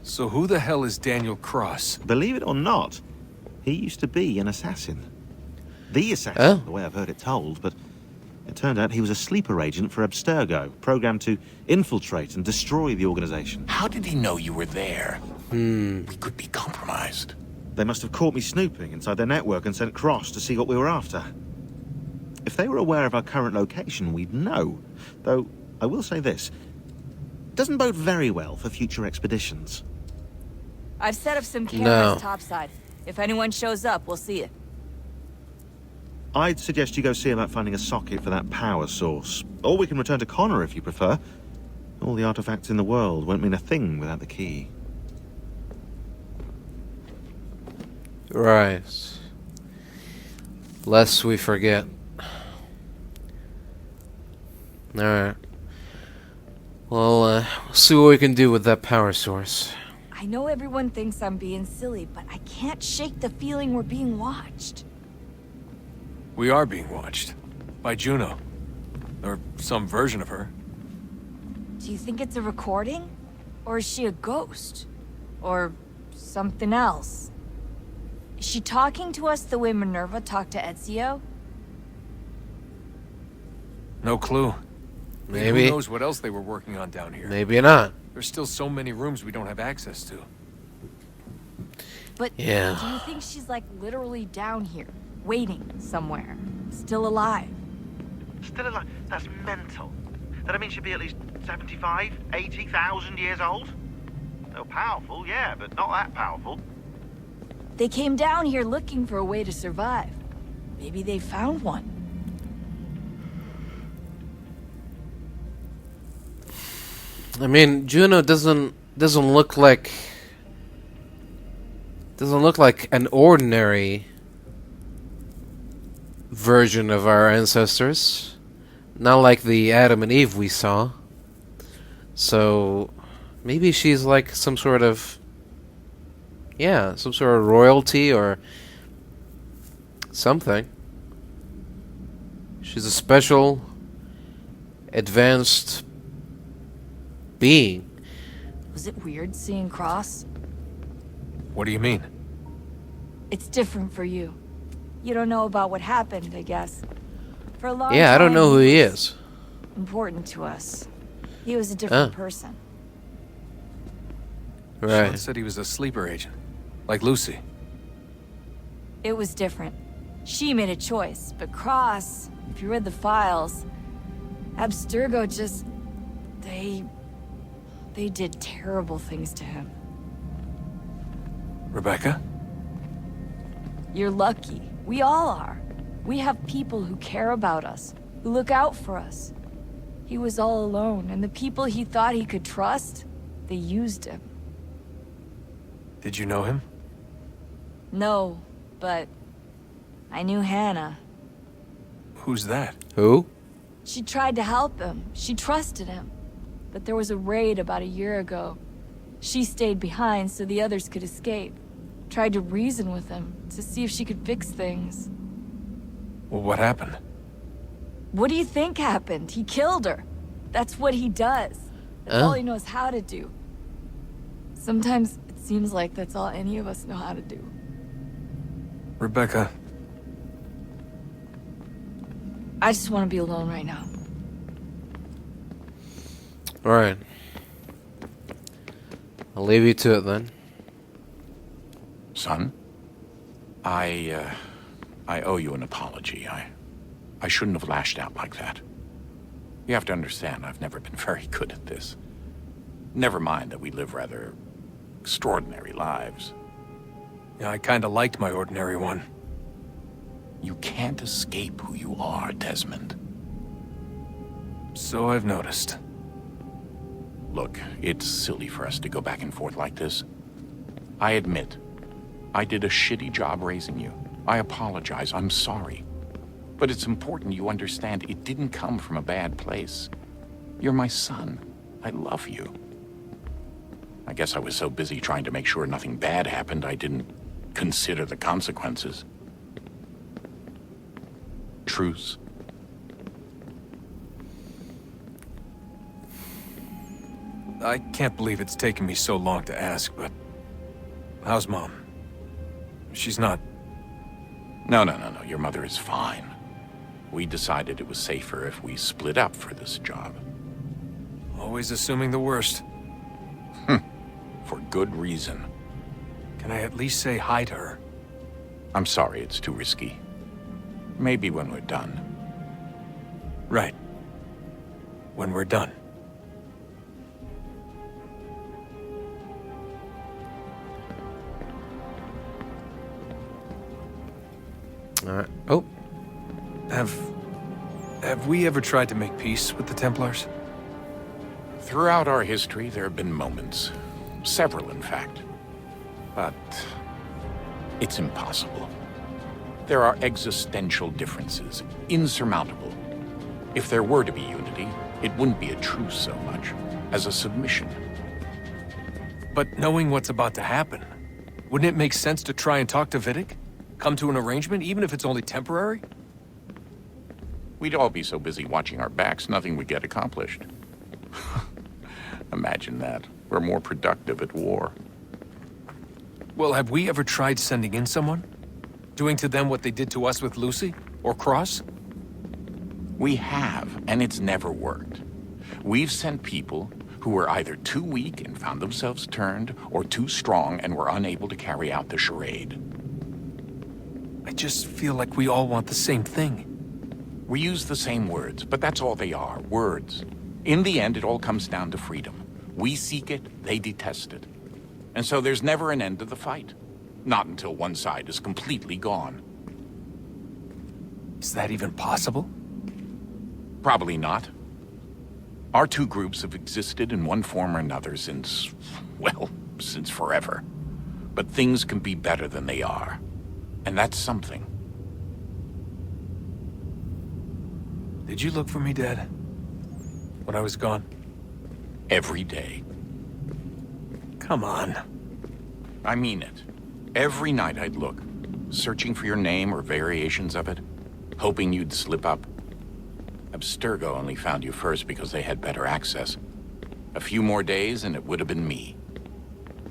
So who the hell is Daniel Cross? Believe it or not, he used to be an assassin. The assassin, the way I've heard it told, but it turned out he was a sleeper agent for Abstergo, programmed to infiltrate and destroy the organization. How did he know you were there? We could be compromised. They must have caught me snooping inside their network and sent Cross to see what we were after. If they were aware of our current location, we'd know. Though, I will say this. Doesn't bode very well for future expeditions. I've set up some cameras topside. If anyone shows up, we'll see it. I'd suggest you go see about finding a socket for that power source. Or we can return to Connor if you prefer. All the artifacts in the world won't mean a thing without the key. Right. Lest we forget. Alright. Well, we'll see what we can do with that power source. I know everyone thinks I'm being silly, but I can't shake the feeling we're being watched. We are being watched. By Juno. Or some version of her. Do you think it's a recording? Or is she a ghost? Or something else? Is she talking to us the way Minerva talked to Ezio? No clue. Maybe. Who knows what else they were working on down here? Maybe not. There's still so many rooms we don't have access to. But yeah. Do you think she's like literally down here, waiting somewhere, still alive? Still alive? That's mental. That means she'd be at least 75, 80,000 years old? So powerful, yeah, but not that powerful. They came down here looking for a way to survive. Maybe they found one. I mean, Juno doesn't look like an ordinary version of our ancestors. Not like the Adam and Eve we saw. So maybe she's like some sort of royalty or something. She's a special advanced being. Was it weird seeing Cross? What do you mean? It's different for you. You don't know about what happened, I guess. For a long time, I don't know who he is. Important to us. He was a different person. Right. Sean said he was a sleeper agent. Like Lucy. It was different. She made a choice, but Cross, if you read the files, Abstergo just... They did terrible things to him. Rebecca? You're lucky. We all are. We have people who care about us, who look out for us. He was all alone, and the people he thought he could trust, they used him. Did you know him? No, but I knew Hannah. Who's that? Who? She tried to help him. She trusted him. But there was a raid about a year ago. She stayed behind so the others could escape. Tried to reason with him to see if she could fix things. Well, what happened? What do you think happened? He killed her. That's what he does. That's all he knows how to do. Sometimes it seems like that's all any of us know how to do. Rebecca. I just want to be alone right now. Alright. I'll leave you to it then. Son, I owe you an apology. I shouldn't have lashed out like that. You have to understand, I've never been very good at this. Never mind that we live rather extraordinary lives. Yeah, I kinda liked my ordinary one. You can't escape who you are, Desmond. So I've noticed. Look, it's silly for us to go back and forth like this. I admit, I did a shitty job raising you. I apologize, I'm sorry. But it's important you understand it didn't come from a bad place. You're my son. I love you. I guess I was so busy trying to make sure nothing bad happened, I didn't consider the consequences. Truce. I can't believe it's taken me so long to ask, but... how's Mom? She's not... No. Your mother is fine. We decided it was safer if we split up for this job. Always assuming the worst. For good reason. Can I at least say hi to her? I'm sorry, it's too risky. Maybe when we're done. Right. When we're done. Alright. Oh. Have we ever tried to make peace with the Templars? Throughout our history, there have been moments. Several, in fact. But it's impossible. There are existential differences, insurmountable. If there were to be unity, it wouldn't be a truce so much as a submission. But knowing what's about to happen, wouldn't it make sense to try and talk to Vidic? Come to an arrangement, even if it's only temporary? We'd all be so busy watching our backs, nothing would get accomplished. Imagine that. We're more productive at war. Well, have we ever tried sending in someone? Doing to them what they did to us with Lucy? Or Cross? We have, and it's never worked. We've sent people who were either too weak and found themselves turned, or too strong and were unable to carry out the charade. I just feel like we all want the same thing. We use the same words, but that's all they are, words. In the end, it all comes down to freedom. We seek it, they detest it. And so there's never an end to the fight. Not until one side is completely gone. Is that even possible? Probably not. Our two groups have existed in one form or another since, well, since forever. But things can be better than they are. And that's something. Did you look for me, Dad? When I was gone? Every day. Come on. I mean it. Every night I'd look, searching for your name or variations of it, hoping you'd slip up. Abstergo only found you first because they had better access. A few more days and it would have been me.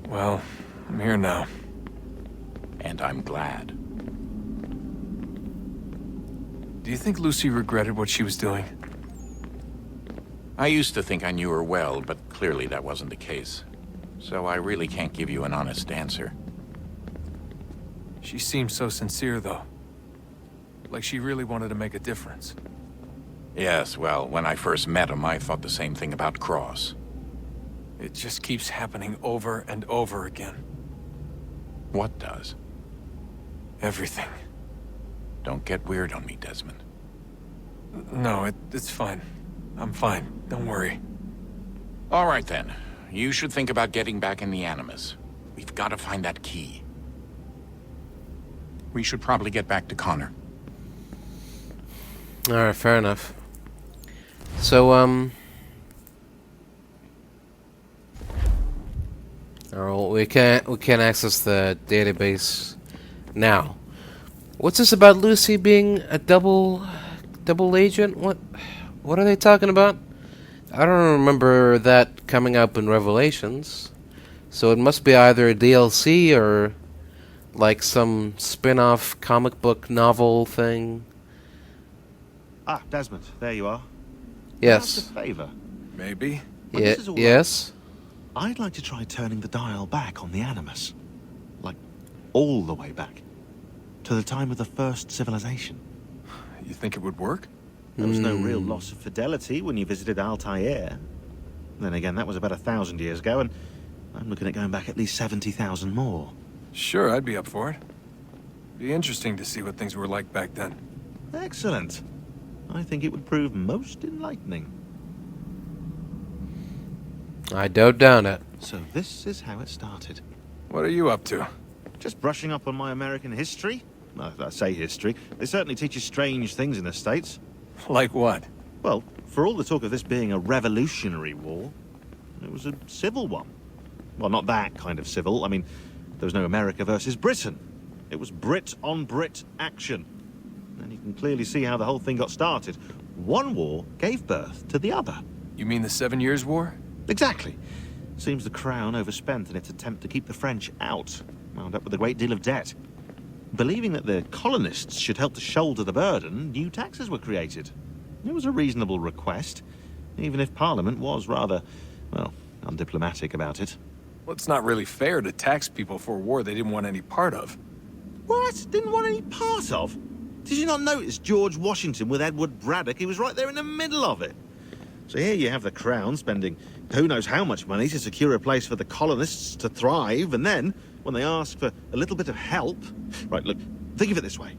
Well, I'm here now. And I'm glad. Do you think Lucy regretted what she was doing? I used to think I knew her well, but clearly that wasn't the case. So I really can't give you an honest answer. She seemed so sincere, though. Like she really wanted to make a difference. Yes, well, when I first met him, I thought the same thing about Cross. It just keeps happening over and over again. What does? Everything. Don't get weird on me, Desmond. No, it's fine. I'm fine. Don't worry. All right, then. You should think about getting back in the Animus. We've got to find that key. We should probably get back to Connor. Alright, fair enough. So, alright, we can't access the database now. What's this about Lucy being a double agent? What are they talking about? I don't remember that coming up in Revelations. So it must be either a DLC or like some spin-off comic book novel thing. Ah, Desmond, there you are. Yes. Ask a favor. Maybe. When this is all Yes. I'd like to try turning the dial back on the Animus. Like, all the way back. To the time of the first civilization. You think it would work? There was no real loss of fidelity when you visited Altair. Then again, that was about 1,000 years ago, and I'm looking at going back at least 70,000 more. Sure, I'd be up for it. Be interesting to see what things were like back then. Excellent. I think it would prove most enlightening. I don't doubt it. So this is how it started. What are you up to? Just brushing up on my American history. Well, I say history. They certainly teach you strange things in the States. Like what? Well, for all the talk of this being a revolutionary war, it was a civil one. Well, not that kind of civil. I mean, there was no America versus Britain. It was Brit on Brit action. And you can clearly see how the whole thing got started. One war gave birth to the other. You mean the 7 Years' War? Exactly. Seems the Crown overspent in its attempt to keep the French out, wound up with a great deal of debt. Believing that the colonists should help to shoulder the burden, new taxes were created. It was a reasonable request, even if Parliament was rather, well, undiplomatic about it. Well, it's not really fair to tax people for a war they didn't want any part of. What? Didn't want any part of? Did you not notice George Washington with Edward Braddock? He was right there in the middle of it. So here you have the Crown spending who knows how much money to secure a place for the colonists to thrive, and then, when they ask for a little bit of help... Right, look, think of it this way.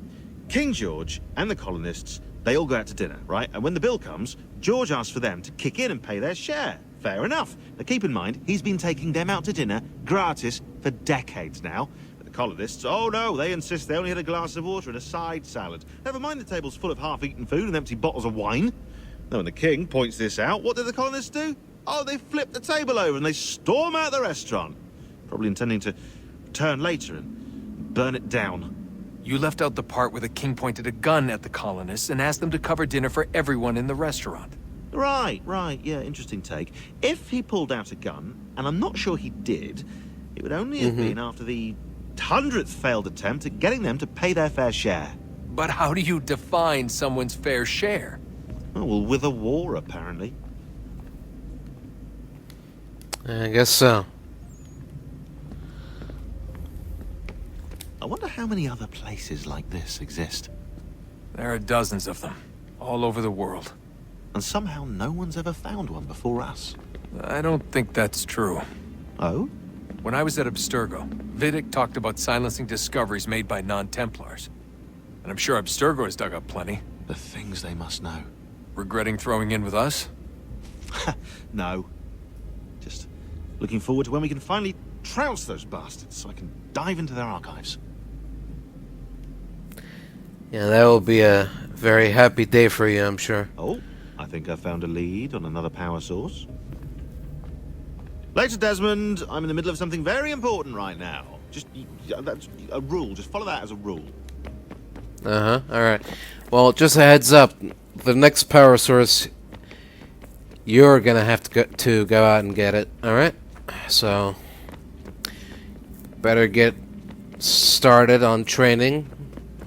King George and the colonists, they all go out to dinner, right? And when the bill comes, George asks for them to kick in and pay their share. Fair enough. Now keep in mind, he's been taking them out to dinner gratis for decades now. But the colonists, oh no, they insist they only had a glass of water and a side salad. Never mind the table's full of half-eaten food and empty bottles of wine. Now when the king points this out, what do the colonists do? Oh, they flip the table over and they storm out the restaurant. Probably intending to return later and burn it down. You left out the part where the king pointed a gun at the colonists and asked them to cover dinner for everyone in the restaurant. Right, yeah, interesting take. If he pulled out a gun, and I'm not sure he did, it would only have been after the 100th failed attempt at getting them to pay their fair share. But how do you define someone's fair share? Oh, well, with a war, apparently. I guess so. I wonder how many other places like this exist. There are dozens of them, all over the world. And somehow no one's ever found one before us. I don't think that's true. Oh? When I was at Abstergo, Vidic talked about silencing discoveries made by non-Templars. And I'm sure Abstergo has dug up plenty. The things they must know. Regretting throwing in with us? No. Just looking forward to when we can finally trounce those bastards so I can dive into their archives. Yeah, that will be a very happy day for you, I'm sure. Oh, I think I found a lead on another power source. Later, Desmond. I'm in the middle of something very important right now. Just, that's a rule. Just follow that as a rule. Uh-huh, alright. Well, just a heads up. The next power source, you're gonna have to go out and get it, alright? So, better get started on training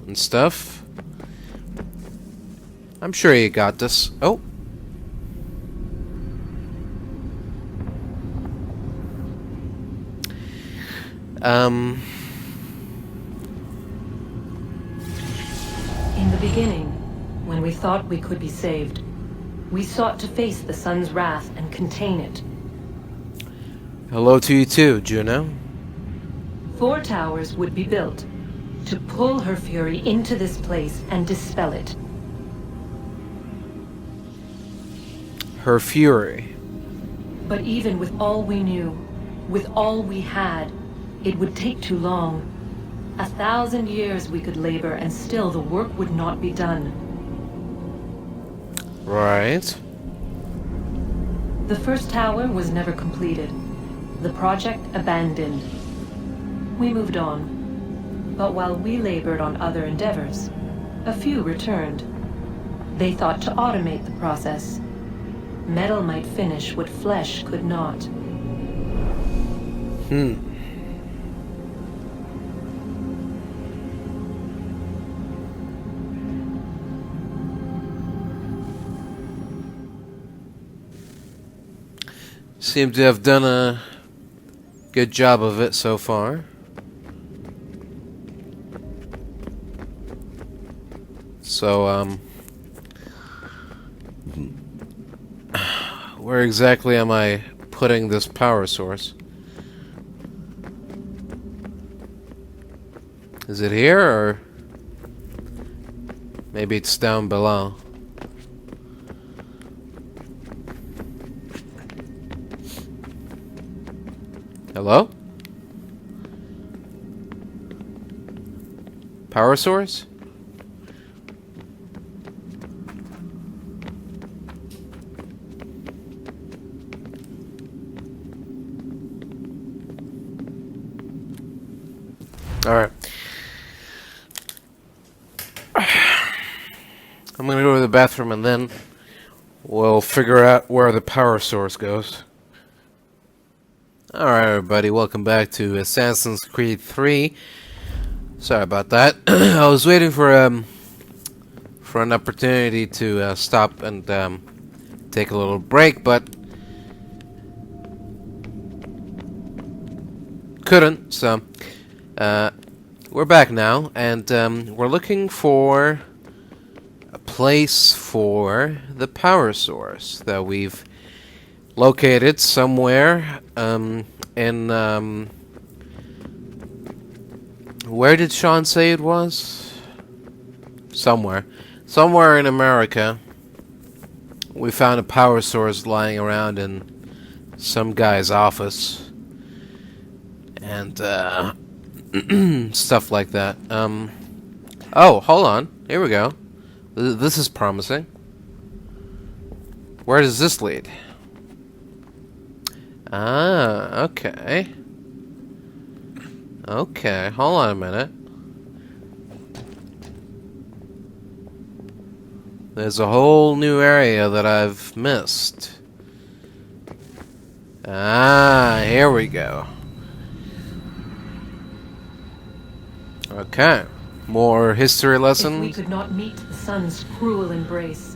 and stuff. I'm sure you got this. Oh. In the beginning, when we thought we could be saved, we sought to face the sun's wrath and contain it. Hello to you too, Juno. 4 towers would be built to pull her fury into this place and dispel it. Her fury. But even with all we knew, with all we had, it would take too long. 1,000 years we could labor and still the work would not be done. Right. The first tower was never completed. The project abandoned. We moved on. But while we labored on other endeavors, a few returned. They thought to automate the process. Metal might finish what flesh could not. Seem to have done a good job of it so far. So, where exactly am I putting this power source? Is it here, or maybe it's down below? Hello? Power source? Alright. I'm gonna go to the bathroom and then we'll figure out where the power source goes. Alright, everybody, welcome back to Assassin's Creed 3. Sorry about that. I was waiting for an opportunity to stop and take a little break, but couldn't, so we're back now, and we're looking for a place for the power source that we've located somewhere in where did Sean say it was? Somewhere in America. We found a power source lying around in some guy's office and stuff like that. Oh, hold on, here we go. This is promising. Where does this lead? Ah, okay. Okay, hold on a minute. There's a whole new area that I've missed. Ah, here we go. Okay, more history lessons. If we could not meet the sun's cruel embrace,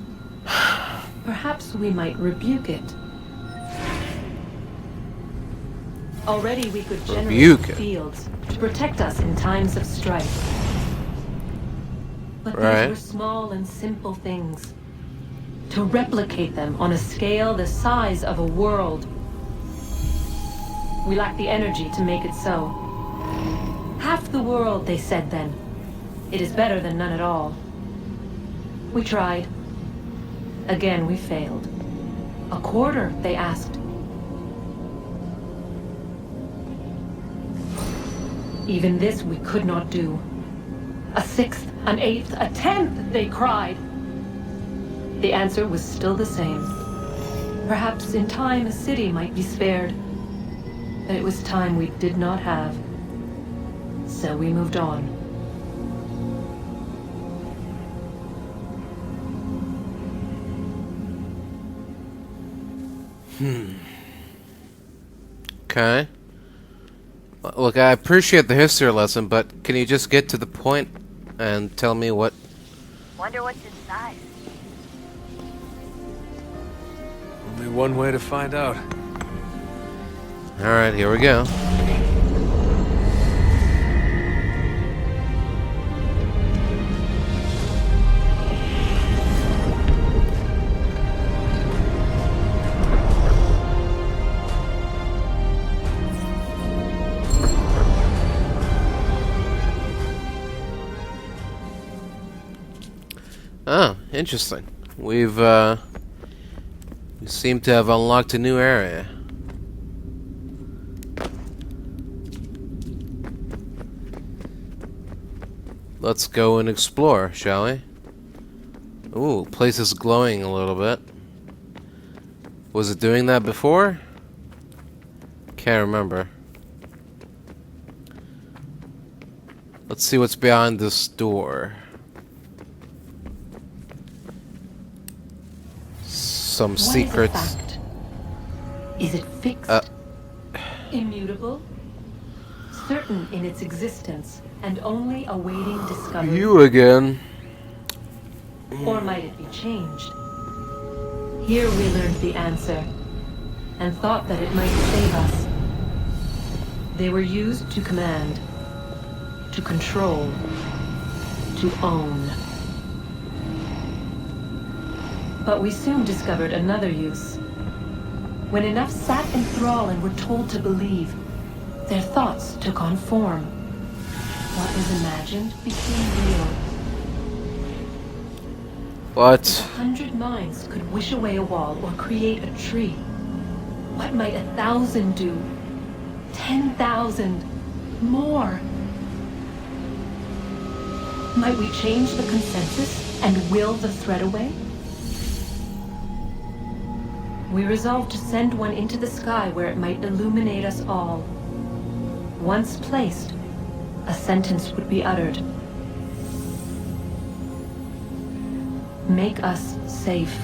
perhaps we might rebuke it. Already we could generate fields to protect us in times of strife. But these were small and simple things. To replicate them on a scale the size of a world, we lack the energy to make it so. Half the world, they said then. It is better than none at all. We tried. Again we failed. A quarter, they asked. Even this we could not do. A sixth, an eighth, a tenth, they cried. The answer was still the same. Perhaps in time a city might be spared. But it was time we did not have. So we moved on. Okay. Look, I appreciate the history lesson, but can you just get to the point and tell me what... Wonder what's inside. Only one way to find out. Alright, here we go. Oh, interesting. We seem to have unlocked a new area. Let's go and explore, shall we? Ooh, place is glowing a little bit. Was it doing that before? Can't remember. Let's see what's behind this door. Some secrets. What is a fact? Is it fixed? Immutable? Certain in its existence and only awaiting discovery? You again. Or might it be changed? Here we learned the answer and thought that it might save us. They were used to command, to control, to own. But we soon discovered another use. When enough sat in thrall and were told to believe, their thoughts took on form. What was imagined became real. What? 100 minds could wish away a wall or create a tree. What might 1,000 do? 10,000? More? Might we change the consensus and will the thread away? We resolved to send one into the sky where it might illuminate us all. Once placed, a sentence would be uttered. Make us safe.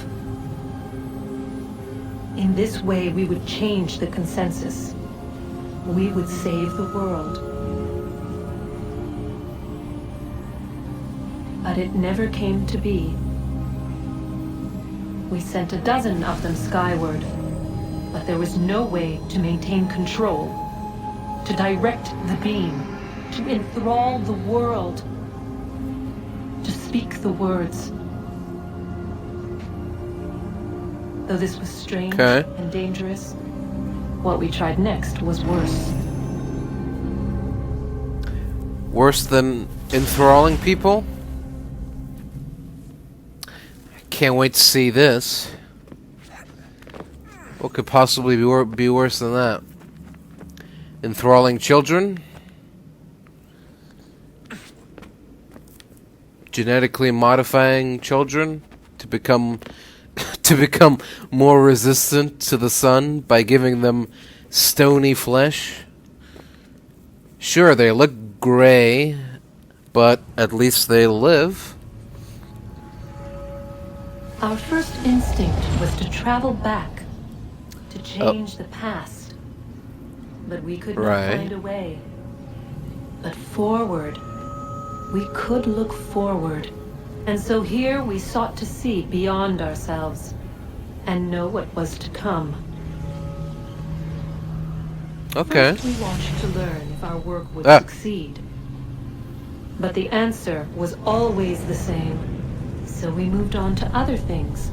In this way, we would change the consensus. we would save the world. But it never came to be. We sent a dozen of them skyward, but there was no way to maintain control, to direct the beam, to enthrall the world, to speak the words. Though this was strange and dangerous, what we tried next was worse. Worse than enthralling people? I can't wait to see this. What could possibly be worse than that? Enthralling children? Genetically modifying children to become more resistant to the sun by giving them stony flesh? Sure, they look gray, but at least they live. Our first instinct was to travel back, to change the past. But we could not find a way. But forward, we could look forward. And so here we sought to see beyond ourselves and know what was to come. Okay. First we watched to learn if our work would succeed. But the answer was always the same. So we moved on to other things.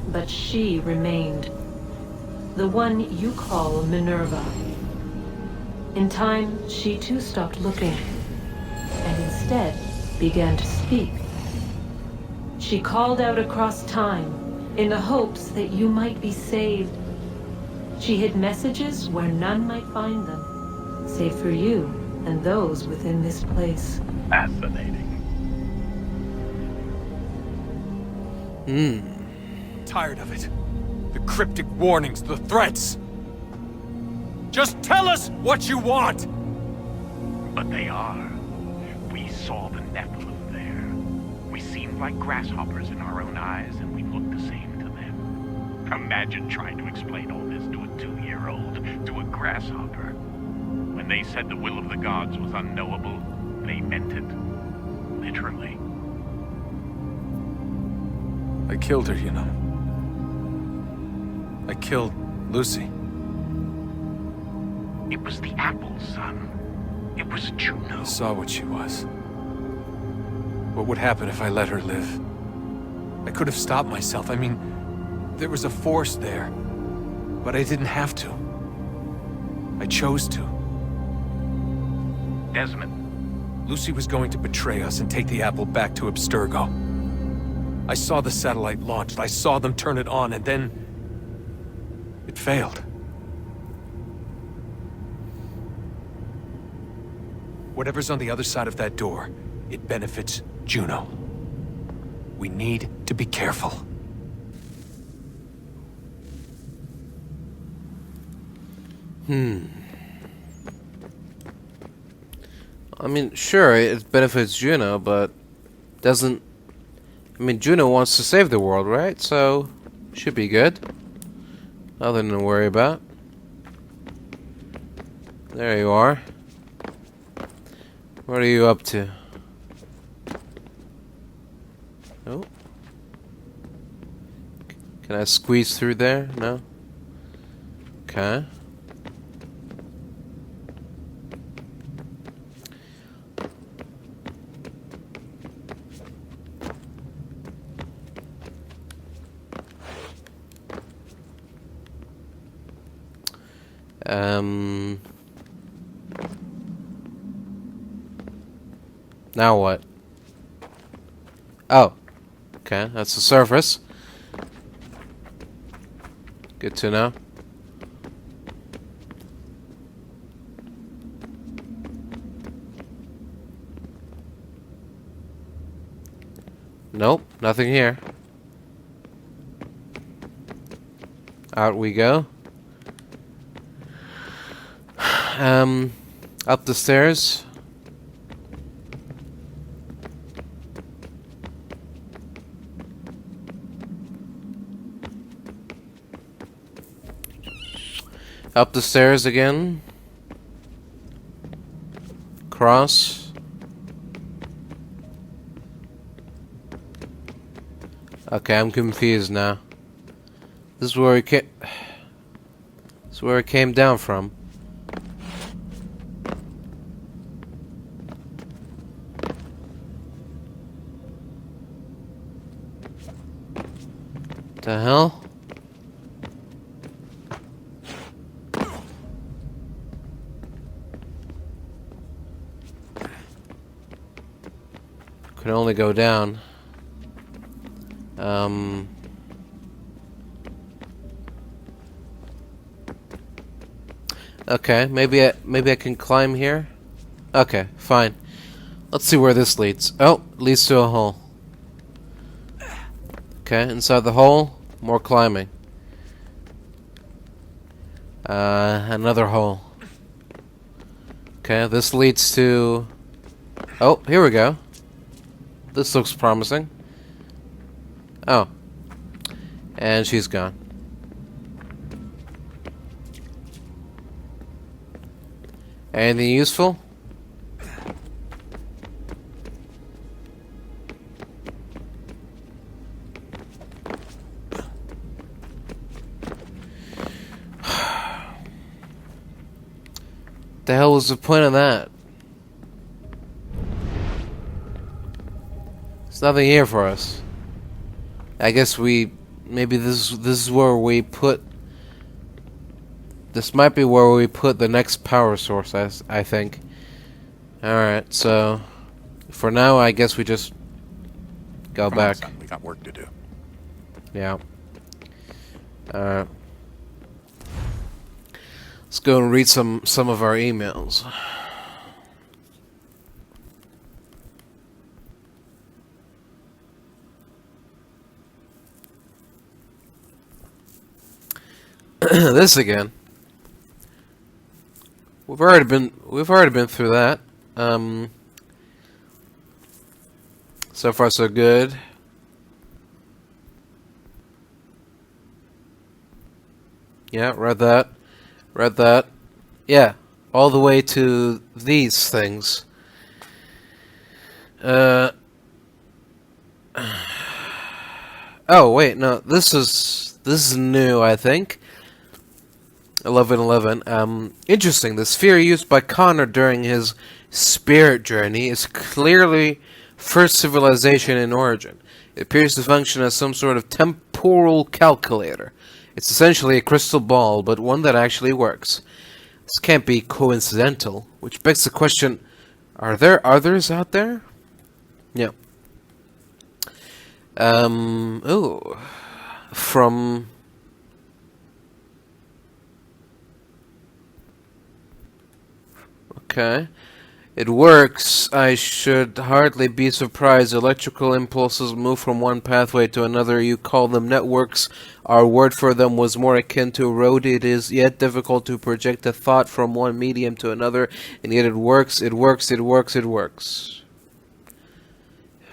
But she remained. The one you call Minerva. In time, she too stopped looking, and instead began to speak. She called out across time, in the hopes that you might be saved. She hid messages where none might find them, save for you and those within this place. Fascinating. Tired of it. The cryptic warnings, the threats. Just tell us what you want! But they are. We saw the Nephilim there. We seemed like grasshoppers in our own eyes, and we looked the same to them. Imagine trying to explain all this to a 2-year-old, to a grasshopper. When they said the will of the gods was unknowable, they meant it. Literally. I killed her, you know. I killed Lucy. It was the apple, son. It was Juno. I saw what she was. What would happen if I let her live? I could have stopped myself. I mean, there was a force there. But I didn't have to. I chose to. Desmond. Lucy was going to betray us and take the apple back to Abstergo. I saw the satellite launched. I saw them turn it on, and then it failed. Whatever's on the other side of that door, it benefits Juno. We need to be careful. I mean, sure, it benefits Juno, but doesn't... I mean, Juno wants to save the world, right? So, should be good. Nothing to worry about. There you are. What are you up to? Oh. Can I squeeze through there? No? Okay. Now what? Oh. Okay, that's the surface. Good to know. Nope, nothing here. Out we go. Up the stairs. Up the stairs again. Cross. Okay, I'm confused now. This is where it came. This is where it came down from. The hell? Could only go down. Okay, maybe I can climb here. Okay, fine. Let's see where this leads. Oh, it leads to a hole. Okay, inside the hole, more climbing. Another hole. Okay, this leads to... Oh, here we go. This looks promising. Oh. And she's gone. Anything useful? The hell was the point of that? There's nothing here for us. I guess maybe this is where we put. This might be where we put the next power source. I think. All right, so for now, I guess we just go Come on, back. son, we got work to do. Yeah. Let's go and read some of our emails. This again. We've already been through that. So far so good. Yeah, read that. Read that. Yeah, all the way to these things. Oh wait, no, this is new, I think. 1111. Interesting. The sphere used by Connor during his spirit journey is clearly first civilization in origin. It appears to function as some sort of temporal calculator. It's essentially a crystal ball, but one that actually works. This can't be coincidental, which begs the question, are there others out there? Yeah. Oh. From... Okay. It works. I should hardly be surprised. Electrical impulses move from one pathway to another. You call them networks. Our word for them was more akin to a road. It is yet difficult to project a thought from one medium to another, and yet it works, it works, it works, it works.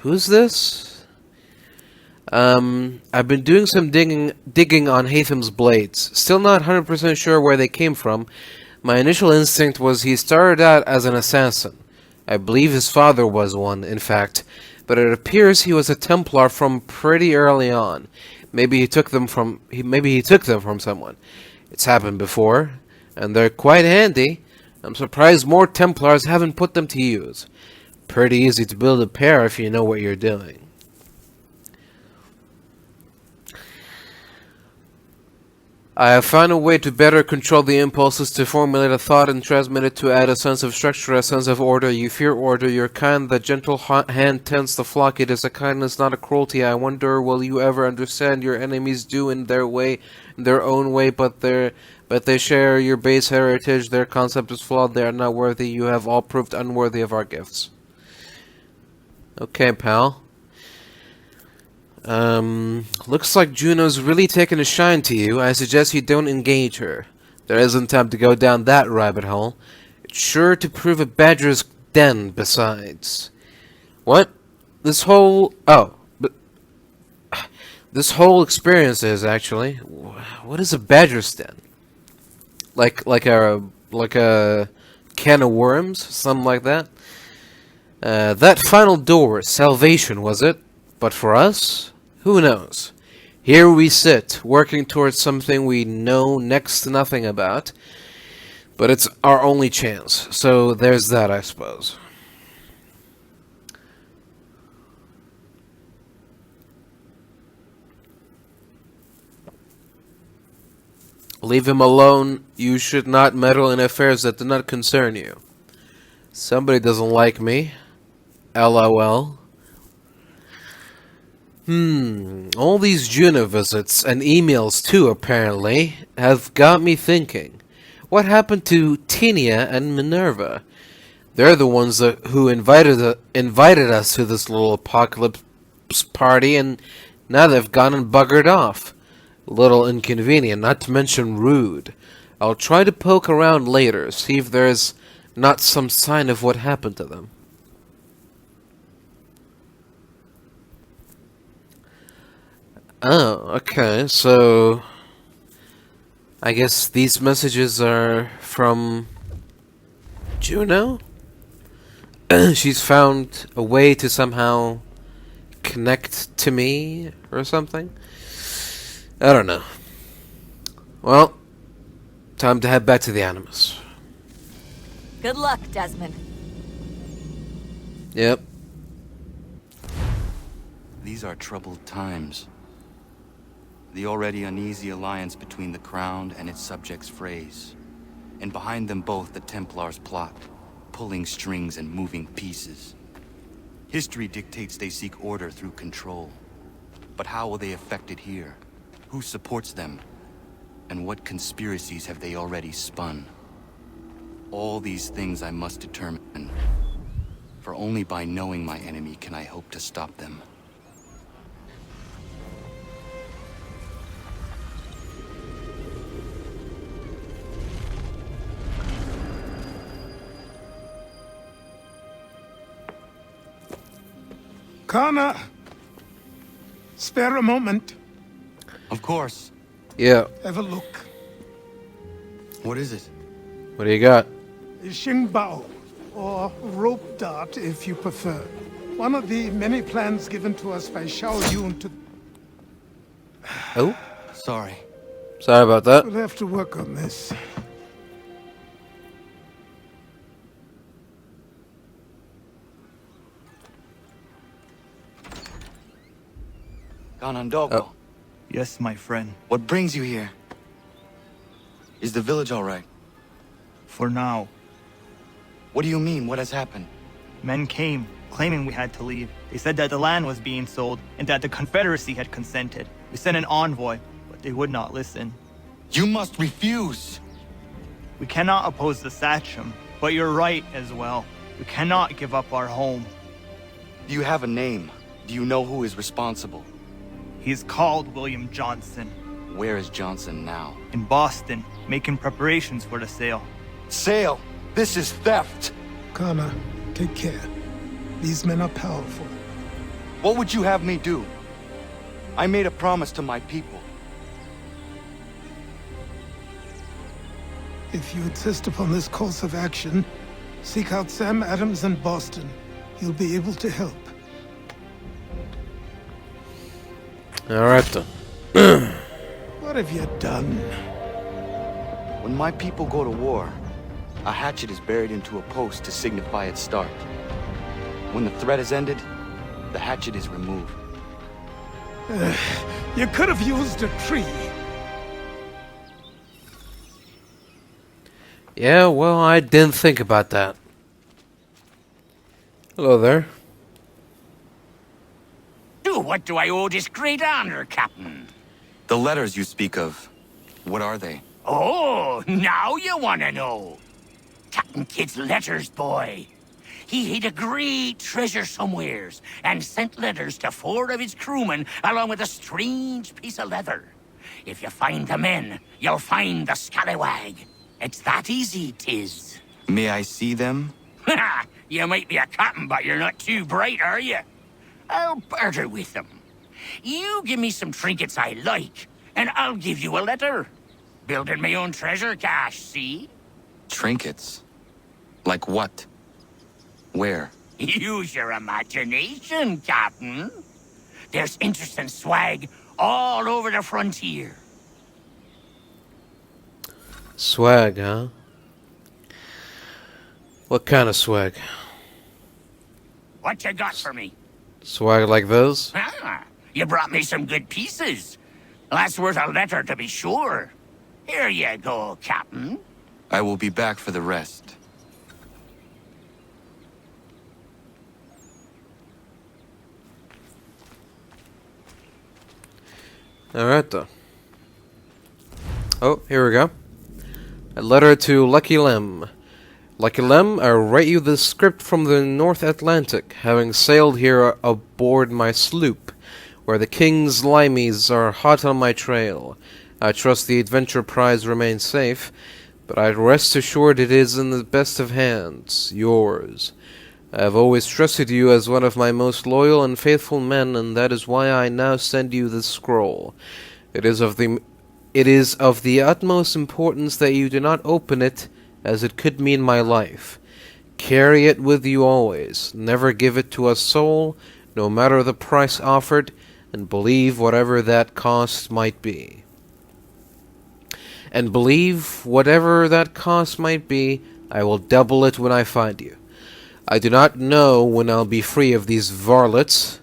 Who's this? I've been doing some digging on Hatham's blades. Still not 100% sure where they came from. My initial instinct was he started out as an assassin. I believe his father was one, in fact, but it appears he was a Templar from pretty early on. Maybe he took them from someone. It's happened before, and they're quite handy. I'm surprised more Templars haven't put them to use. Pretty easy to build a pair if you know what you're doing. I have found a way to better control the impulses, to formulate a thought and transmit it, to add a sense of structure, a sense of order. You fear order, you're kind, the gentle hand tends the flock. It is a kindness, not a cruelty. I wonder, will you ever understand? Your enemies do in their own way, but they share your base heritage. Their concept is flawed, they are not worthy. You have all proved unworthy of our gifts. Okay, pal. Looks like Juno's really taken a shine to you. I suggest you don't engage her. There isn't time to go down that rabbit hole. It's sure to prove a badger's den, besides. What? This whole experience is, actually. What is a badger's den? Like a can of worms, something like that. That final door, salvation, was it? But for us, who knows? Here we sit, working towards something we know next to nothing about, but it's our only chance. So there's that, I suppose. Leave him alone. You should not meddle in affairs that do not concern you. Somebody doesn't like me. LOL. All these Juno visits, and emails too, apparently, have got me thinking. What happened to Tinia and Minerva? They're the ones who invited us to this little apocalypse party, and now they've gone and buggered off. A little inconvenient, not to mention rude. I'll try to poke around later, see if there's not some sign of what happened to them. Oh, okay, so I guess these messages are from Juno? She's found a way to somehow connect to me or something? I don't know. Well, time to head back to the Animus. Good luck, Desmond. Yep. These are troubled times. The already uneasy alliance between the Crown and its subjects frays. And behind them both the Templars plot, pulling strings and moving pieces. History dictates they seek order through control. But how will they affect it here? Who supports them? And what conspiracies have they already spun? All these things I must determine. For only by knowing my enemy can I hope to stop them. Connor! Spare a moment. Of course. Yeah. Have a look. What is it? What do you got? Xingbao, or rope dart if you prefer. One of the many plans given to us by Xiao Yun to... Oh? Sorry. Sorry about that. We'll have to work on this. Ganondogo. Oh. Yes, my friend. What brings you here? Is the village all right? For now. What do you mean? What has happened? Men came, claiming we had to leave. They said that the land was being sold, and that the Confederacy had consented. We sent an envoy, but they would not listen. You must refuse! We cannot oppose the Sachem, but you're right as well. We cannot give up our home. Do you have a name? Do you know who is responsible? He's called William Johnson. Where is Johnson now? In Boston, making preparations for the sale. Sale! This is theft! Connor, take care. These men are powerful. What would you have me do? I made a promise to my people. If you insist upon this course of action, seek out Sam Adams in Boston. He'll be able to help. Alright then. What have you done? When my people go to war, a hatchet is buried into a post to signify its start. When the threat is ended, the hatchet is removed. You could have used a tree. Yeah, well, I didn't think about that. Hello there. What do I owe this great honor, Captain? The letters you speak of, what are they? Oh, now you want to know. Captain Kidd's letters, boy. He hid a great treasure somewheres and sent letters to 4 of his crewmen along with a strange piece of leather. If you find the men, you'll find the scallywag. It's that easy, 'tis. May I see them? You might be a captain, but you're not too bright, are you? I'll barter with them. You give me some trinkets I like, and I'll give you a letter. Building my own treasure cache, see? Trinkets? Like what? Where? Use your imagination, Captain. There's interesting swag all over the frontier. Swag, huh? What kind of swag? What you got for me? Swag like those? Ah, you brought me some good pieces. That's worth a letter to be sure. Here you go, Captain. I will be back for the rest. Alright then. Oh, here we go. A letter to Lucky Lem. Lucky Lem, I write you this script from the North Atlantic, having sailed here aboard my sloop, where the king's limeys are hot on my trail. I trust the adventure prize remains safe, but I rest assured it is in the best of hands, yours. I have always trusted you as one of my most loyal and faithful men, and that is why I now send you this scroll. It is of the utmost importance that you do not open it, as it could mean my life. Carry it with you always. Never give it to a soul, no matter the price offered, and believe whatever that cost might be. I will double it when I find you. I do not know when I'll be free of these varlets,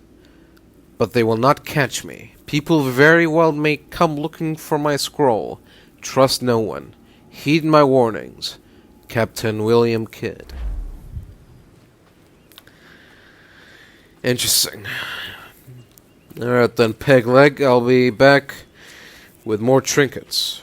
but they will not catch me. People very well may come looking for my scroll. Trust no one. Heed my warnings. Captain William Kidd. Interesting. Alright then, Pegleg. I'll be back with more trinkets.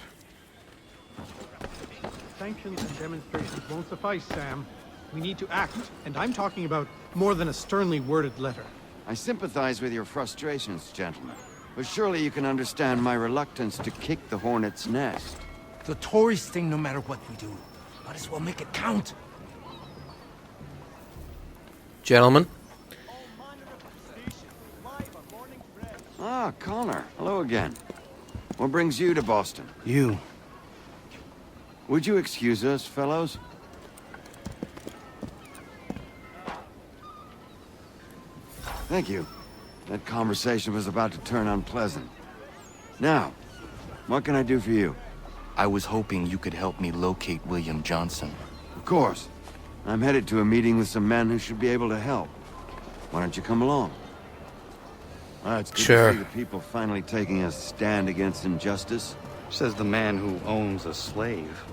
Sanctions and demonstrations won't suffice, Sam. We need to act, and I'm talking about more than a sternly worded letter. I sympathize with your frustrations, gentlemen. But surely you can understand my reluctance to kick the hornet's nest. The Tories thing, no matter what we do. Might as well make it count. Gentlemen. Ah, Connor. Hello again. What brings you to Boston? You. Would you excuse us, fellows? Thank you. That conversation was about to turn unpleasant. Now, what can I do for you? I was hoping you could help me locate William Johnson. Of course. I'm headed to a meeting with some men who should be able to help. Why don't you come along? It's good to see the people finally taking a stand against injustice. Says the man who owns a slave.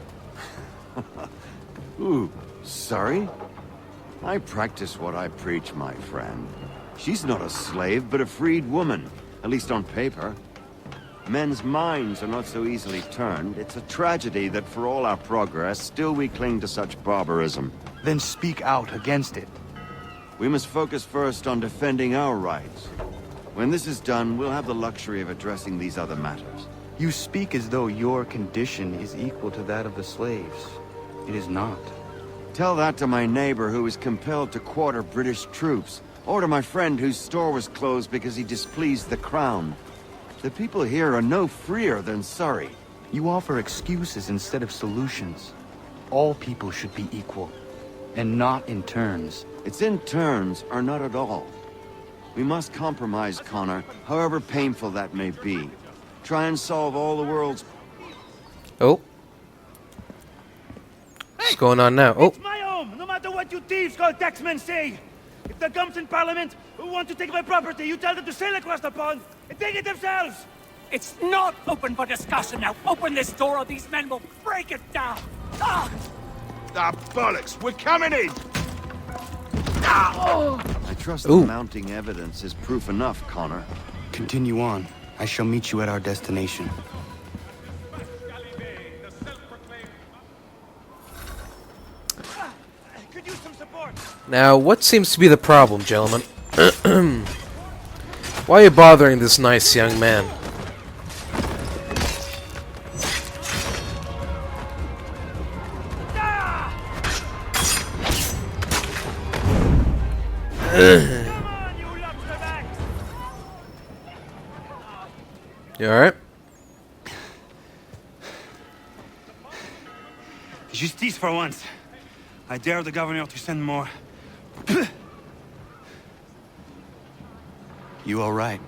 Ooh, sorry? I practice what I preach, my friend. She's not a slave, but a freed woman, at least on paper. Men's minds are not so easily turned. It's a tragedy that for all our progress, still we cling to such barbarism. Then speak out against it. We must focus first on defending our rights. When this is done, we'll have the luxury of addressing these other matters. You speak as though your condition is equal to that of the slaves. It is not. Tell that to my neighbor who was compelled to quarter British troops, or to my friend whose store was closed because he displeased the crown. The people here are no freer than Surrey. You offer excuses instead of solutions. All people should be equal, and not in turns. It's in turns, or not at all. We must compromise, Connor, however painful that may be. Try and solve all the world's... Oh. What's going on now? Oh. It's my home, no matter what you thieves called taxmen say. If the gums in Parliament who want to take my property, you tell them to sail across the pond and take it themselves. It's not open for discussion now. Open this door or these men will break it down. Ah, bollocks, we're coming in. I trust the mounting evidence is proof enough, Connor. Continue on. I shall meet you at our destination. Could use some support. Now, what seems to be the problem, gentlemen? Why are you bothering this nice young man? You alright? Justice for once. I dare the governor to send more. You all right?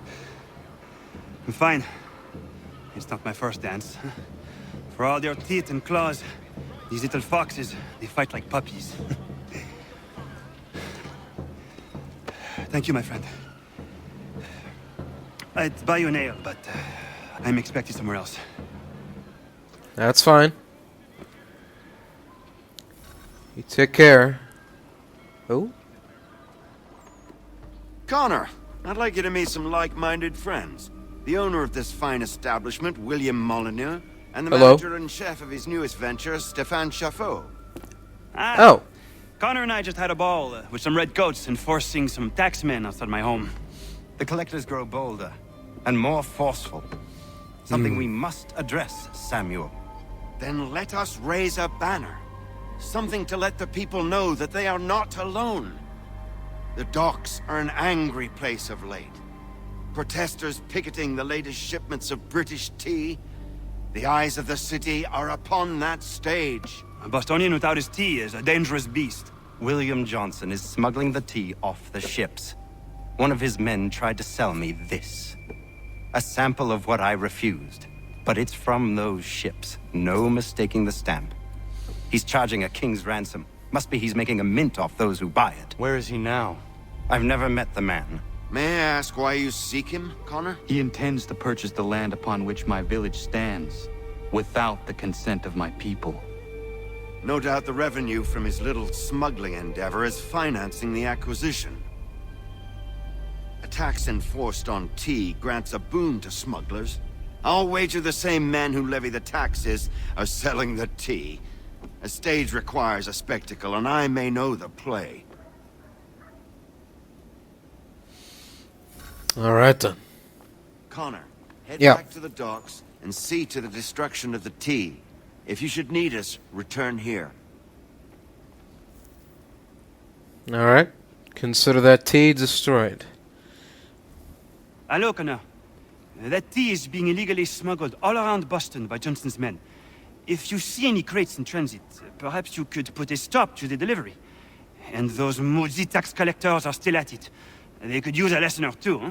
I'm fine. It's not my first dance. For all their teeth and claws, these little foxes, they fight like puppies. Thank you, my friend. I'd buy you an ale, but I'm expected somewhere else. That's fine. You take care. Oh? Connor, I'd like you to meet some like-minded friends. The owner of this fine establishment, William Molyneux, and the manager and chef of his newest venture, Stéphane Chaffeau. Oh. Connor and I just had a ball with some red coats enforcing some taxmen outside my home. The collectors grow bolder and more forceful. Something we must address, Samuel. Then let us raise a banner. Something to let the people know that they are not alone. The docks are an angry place of late. Protesters picketing the latest shipments of British tea. The eyes of the city are upon that stage. A Bostonian without his tea is a dangerous beast. William Johnson is smuggling the tea off the ships. One of his men tried to sell me this. A sample of what I refused. But it's from those ships. No mistaking the stamp. He's charging a king's ransom. Must be he's making a mint off those who buy it. Where is he now? I've never met the man. May I ask why you seek him, Connor? He intends to purchase the land upon which my village stands, without the consent of my people. No doubt the revenue from his little smuggling endeavor is financing the acquisition. A tax enforced on tea grants a boon to smugglers. I'll wager the same men who levy the taxes are selling the tea. A stage requires a spectacle, and I may know the play. All right then. Connor, head back to the docks and see to the destruction of the tea. If you should need us, return here. All right. Consider that tea destroyed. Hello, Connor. That tea is being illegally smuggled all around Boston by Johnson's men. If you see any crates in transit, perhaps you could put a stop to the delivery. And those maudit tax collectors are still at it. They could use a lesson or two, huh?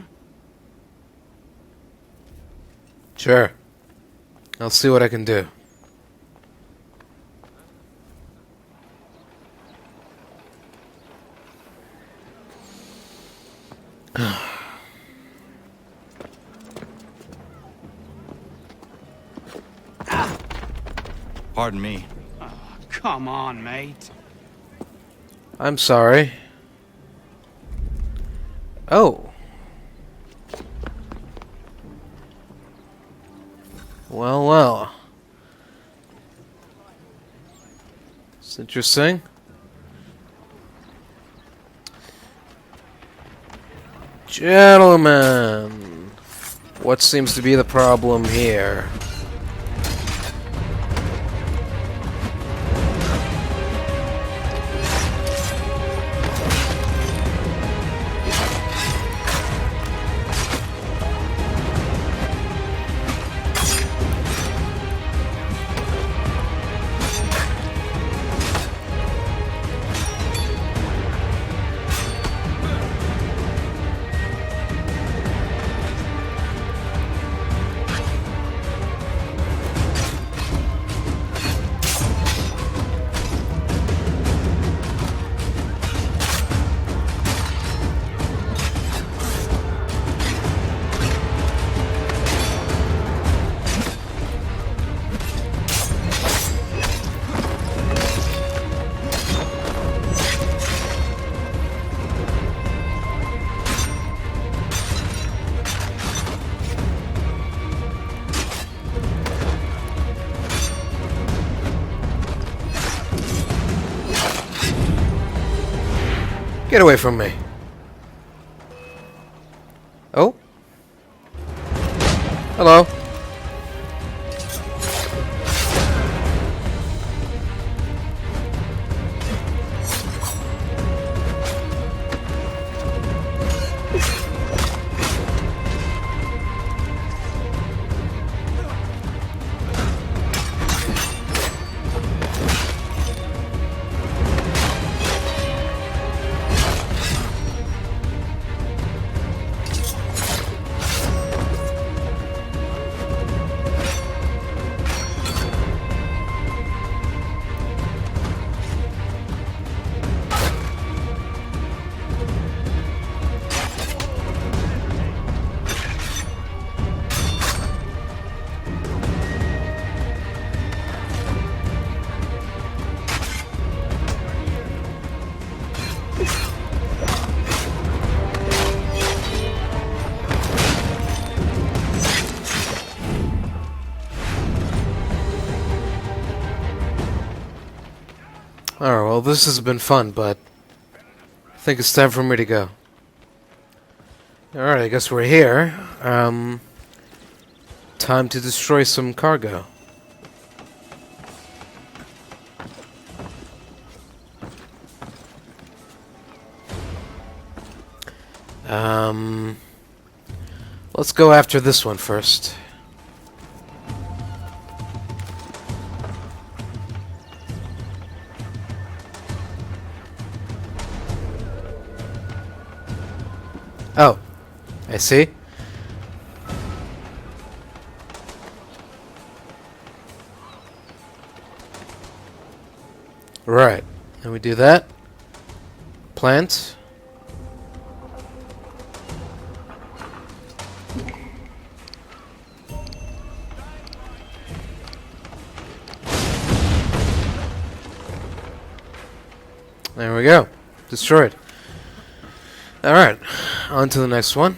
Sure. I'll see what I can do. Pardon me. Oh, come on, mate. I'm sorry. Oh. Well, well. It's interesting. Gentlemen, what seems to be the problem here? Get away from me. Oh. Hello. Alright, well, this has been fun, but I think it's time for me to go. Alright, I guess we're here. Time to destroy some cargo. Let's go after this one first. Oh, I see. Right, and we do that. Plant. There we go. Destroyed. Alright, on to the next one.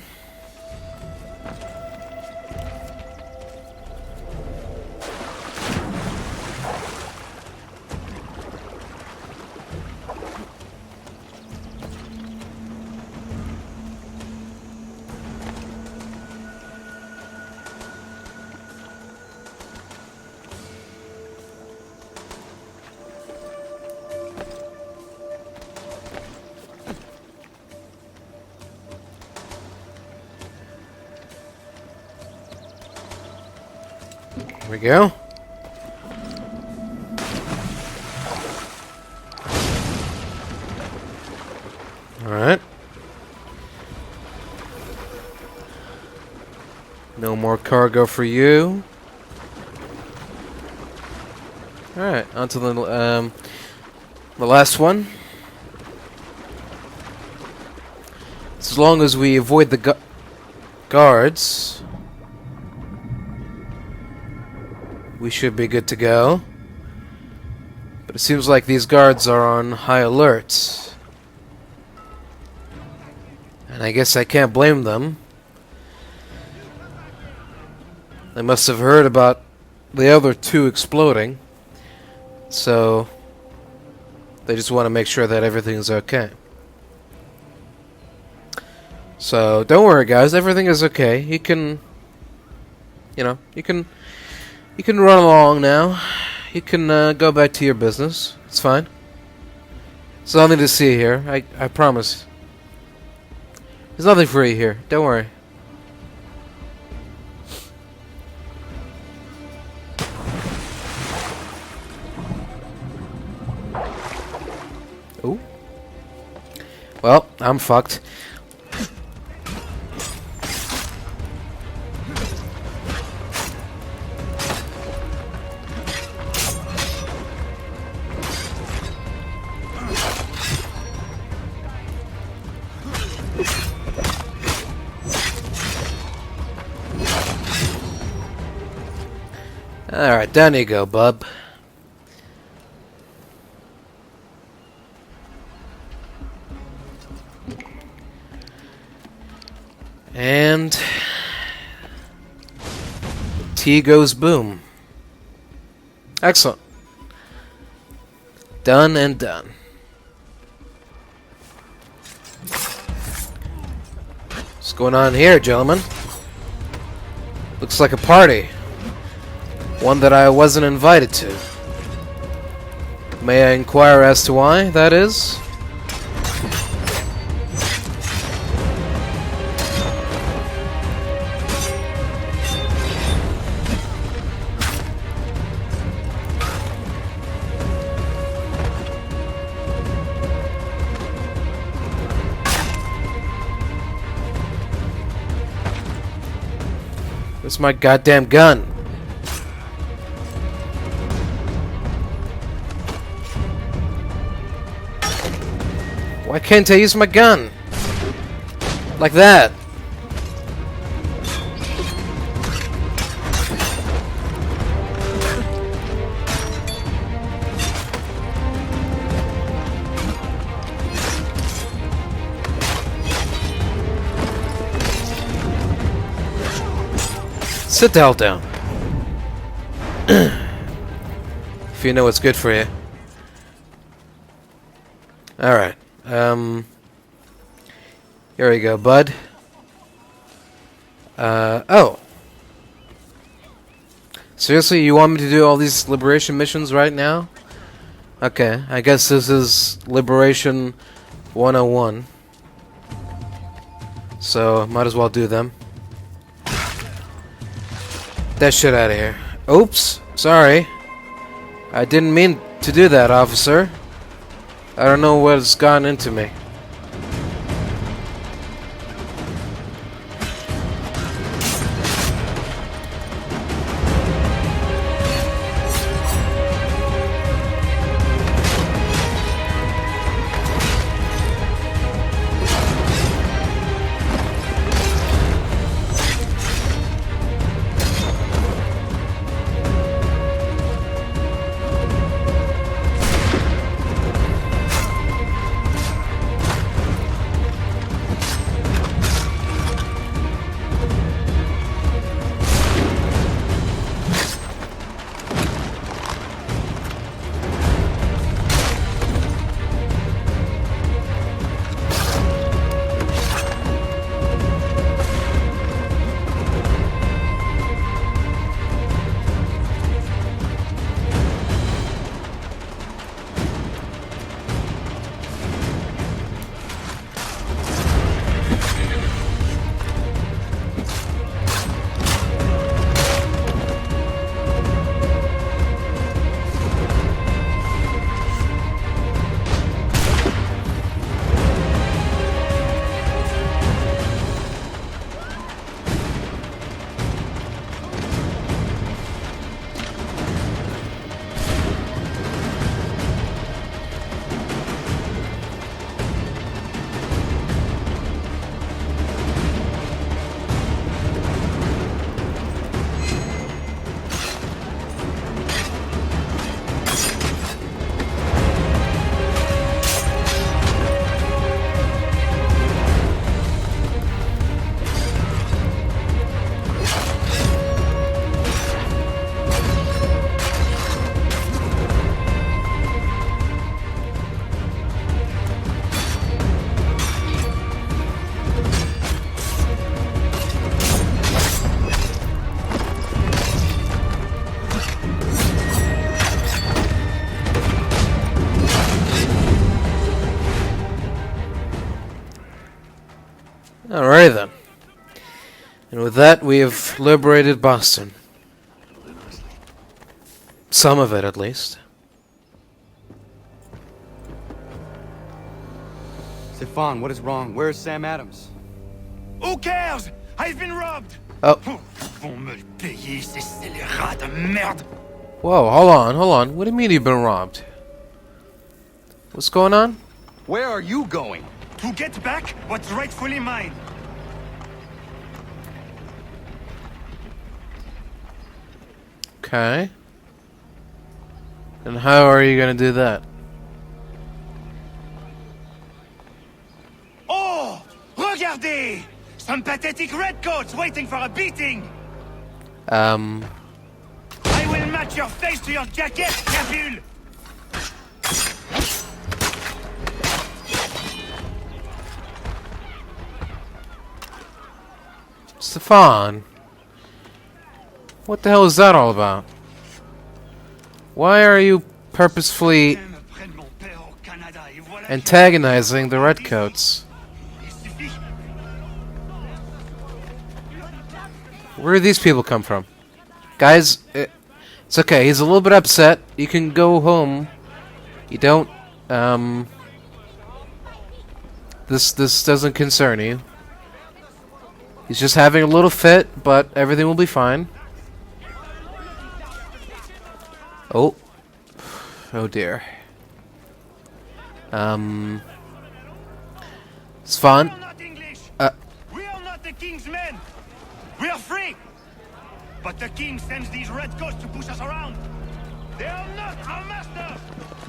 There we go. Alright. No more cargo for you. Alright, on to the last one. As long as we avoid the guards, we should be good to go. But it seems like these guards are on high alert. And I guess I can't blame them. They must have heard about the other two exploding. So they just want to make sure that everything's okay. So don't worry, guys, everything is okay. You can, you can run along now. You can go back to your business. It's fine. There's nothing to see here. I promise. There's nothing for you here. Don't worry. Ooh. Well, I'm fucked. Alright, down you go, bub. And T goes boom. Excellent. Done and done. What's going on here, gentlemen? Looks like a party. One that I wasn't invited to. May I inquire as to why that is? Where's my goddamn gun? Why can't I use my gun? Like that. Sit the hell down. If you know what's good for you. Alright. Here we go, bud. Oh. Seriously, you want me to do all these liberation missions right now? Okay, I guess this is Liberation 101. So, might as well do them. Get that shit out of here. Oops, sorry. I didn't mean to do that, officer. I don't know what's gotten into me. Alright then. And with that, we have liberated Boston. Some of it, at least. Stefan, what is wrong? Where is Sam Adams? Who cares? I've been robbed! Oh. Vont me le payer, ces scélérats de merde! Whoa, hold on. What do you mean you've been robbed? What's going on? Where are you going? To get back what's rightfully mine. Okay. And how are you gonna do that? Oh! Regardez! Some pathetic redcoats waiting for a beating! I will match your face to your jacket, Capule! Stefan, what the hell is that all about? Why are you purposefully antagonizing the redcoats? Where do these people come from? Guys, it's okay. He's a little bit upset. You can go home. You don't, This doesn't concern you. He's just having a little fit, but everything will be fine. Oh. Oh dear. It's fun. We are not the king's men! We are free! But the king sends these redcoats to push us around! They are not our masters!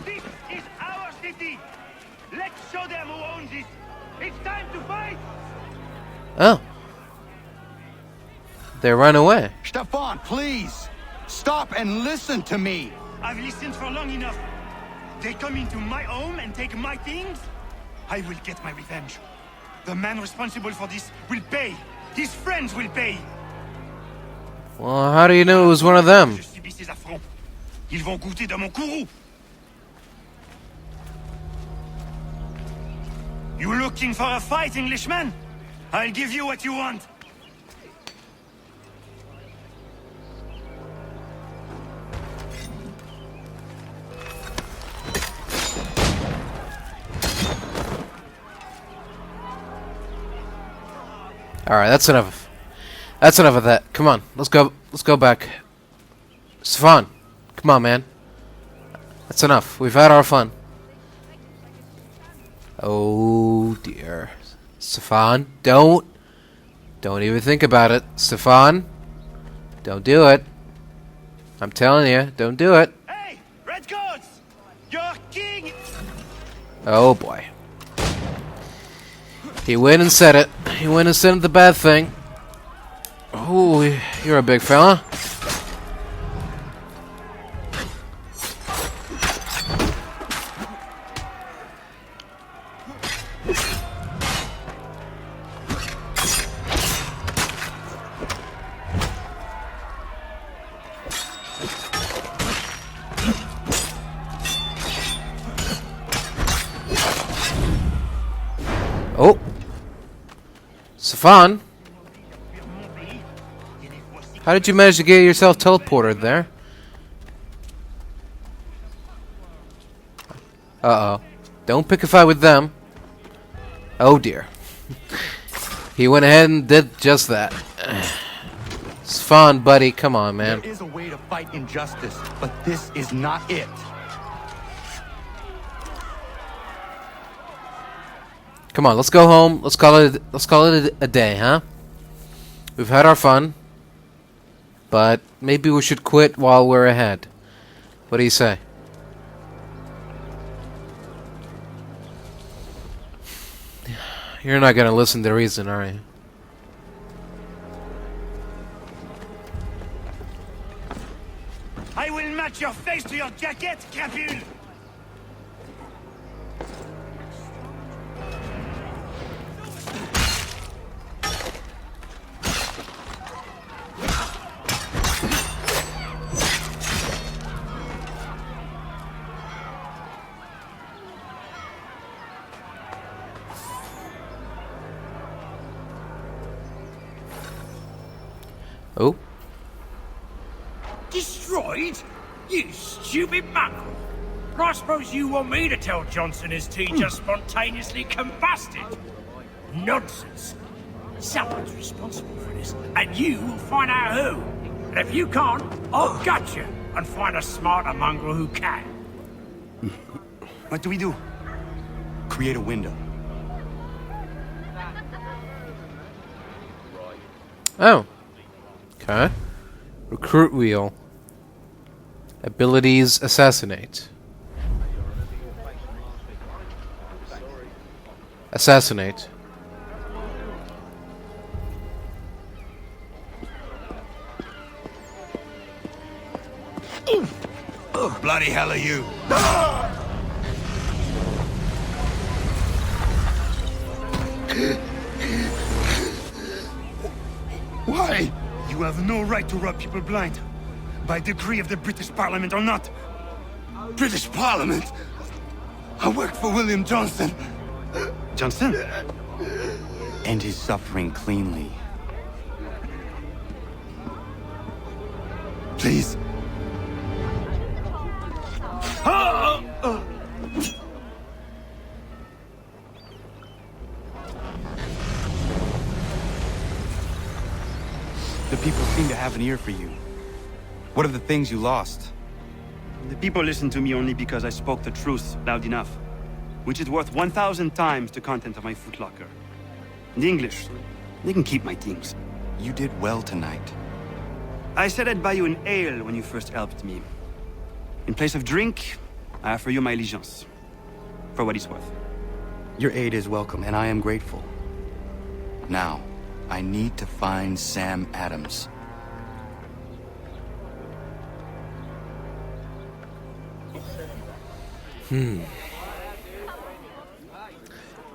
This is our city! Let's show them who owns it! It's time to fight! Oh. They ran away. Stefan, please! Stop and listen to me! I've listened for long enough. They come into my home and take my things? I will get my revenge. The man responsible for this will pay. His friends will pay. Well, how do you know it was one of them? Je subis ces affronts. Ils vont goûter de mon courroux. You looking for a fight, Englishman? I'll give you what you want. Alright, that's enough. That's enough of that. Come on, let's go. Let's go back. Stefan, come on, man. That's enough. We've had our fun. Oh dear. Stefan, don't even think about it. Stefan, don't do it. I'm telling you, don't do it. Hey, Redcoats! Your king! Oh boy. He went and said it. He went and said the bad thing. Oh, you're a big fella. Oh. Stefan? How did you manage to get yourself teleported there? Uh-oh. Don't pick a fight with them. Oh dear. He went ahead and did just that. Stefan, buddy, come on, man. There is a way to fight injustice, but this is not it. Come on, let's go home. Let's call it a day, huh? We've had our fun, but maybe we should quit while we're ahead. What do you say? You're not gonna listen to reason, are you? I will match your face to your jacket, crapule! Oh. Destroyed? You stupid mongrel. I suppose you want me to tell Johnson his tea just spontaneously combusted? Nonsense. Someone's responsible for this, and you will find out who. And if you can't, I'll gut you and find a smarter mongrel who can. What do we do? Create a window. Oh. Okay. Recruit wheel. Abilities assassinate. Assassinate. Oh, bloody hell are you? Why? You have no right to rob people blind. By decree of the British Parliament or not. British Parliament? I work for William Johnson. Johnson? End his suffering cleanly. Please. The people seem to have an ear for you. What are the things you lost? The people listen to me only because I spoke the truth loud enough. Which is worth 1,000 times the content of my footlocker. The English, they can keep my things. You did well tonight. I said I'd buy you an ale when you first helped me. In place of drink, I offer you my allegiance. For what it's worth. Your aid is welcome, and I am grateful. Now, I need to find Sam Adams.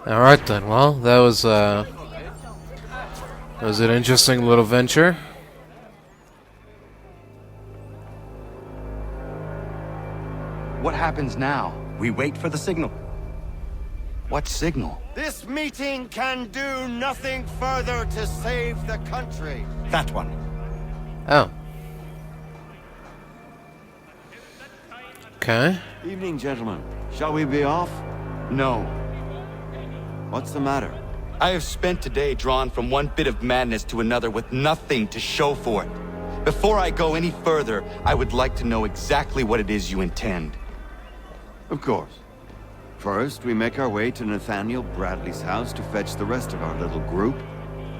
Alright then, well, that was an interesting little venture. What happens now? We wait for the signal. What signal? This meeting can do nothing further to save the country. That one. Oh. Okay. Evening, gentlemen. Shall we be off? No. What's the matter? I have spent today drawn from one bit of madness to another with nothing to show for it. Before I go any further, I would like to know exactly what it is you intend. Of course. First, we make our way to Nathaniel Bradley's house to fetch the rest of our little group.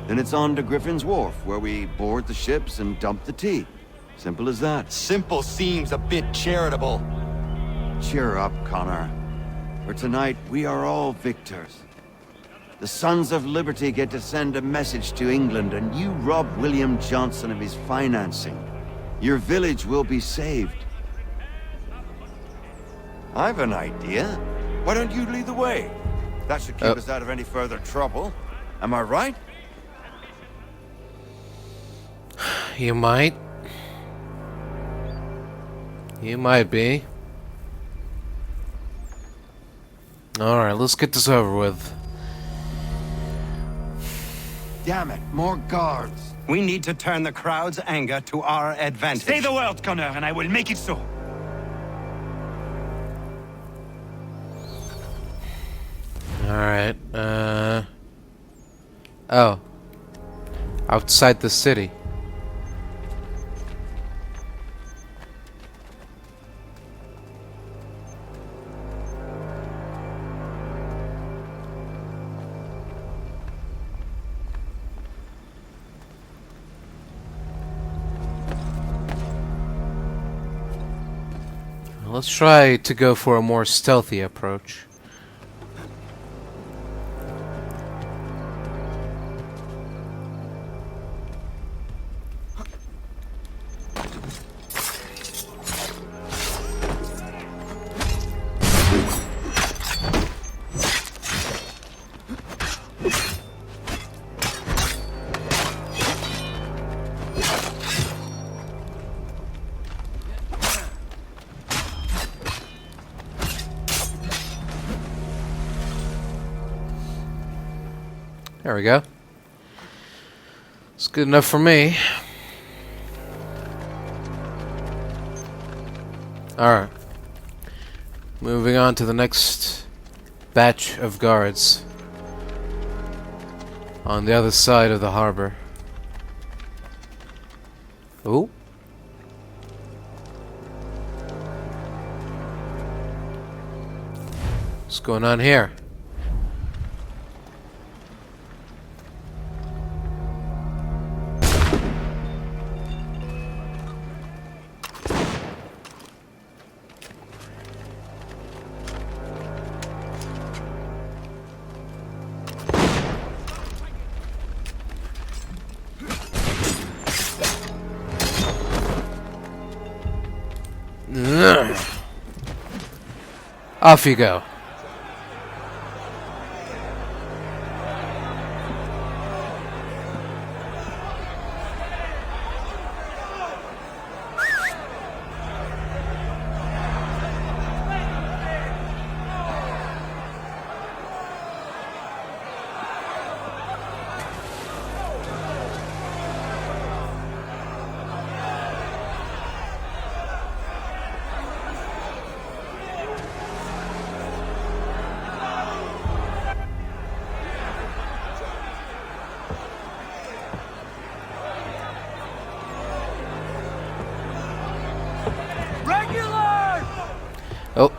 Then it's on to Griffin's Wharf, where we board the ships and dump the tea. Simple as that. Simple seems a bit charitable. Cheer up, Connor. For tonight, we are all victors. The Sons of Liberty get to send a message to England, and you rob William Johnson of his financing. Your village will be saved. I've an idea. Why don't you lead the way? That should keep us out of any further trouble. Am I right? You might. You might be. Alright, let's get this over with. Damn it, more guards. We need to turn the crowd's anger to our advantage. Say the word, Connor, and I will make it so. Alright, oh. Outside the city. Let's try to go for a more stealthy approach. There we go. It's good enough for me. Alright. Moving on to the next batch of guards. On the other side of the harbor. Ooh. What's going on here? Off you go. Oh.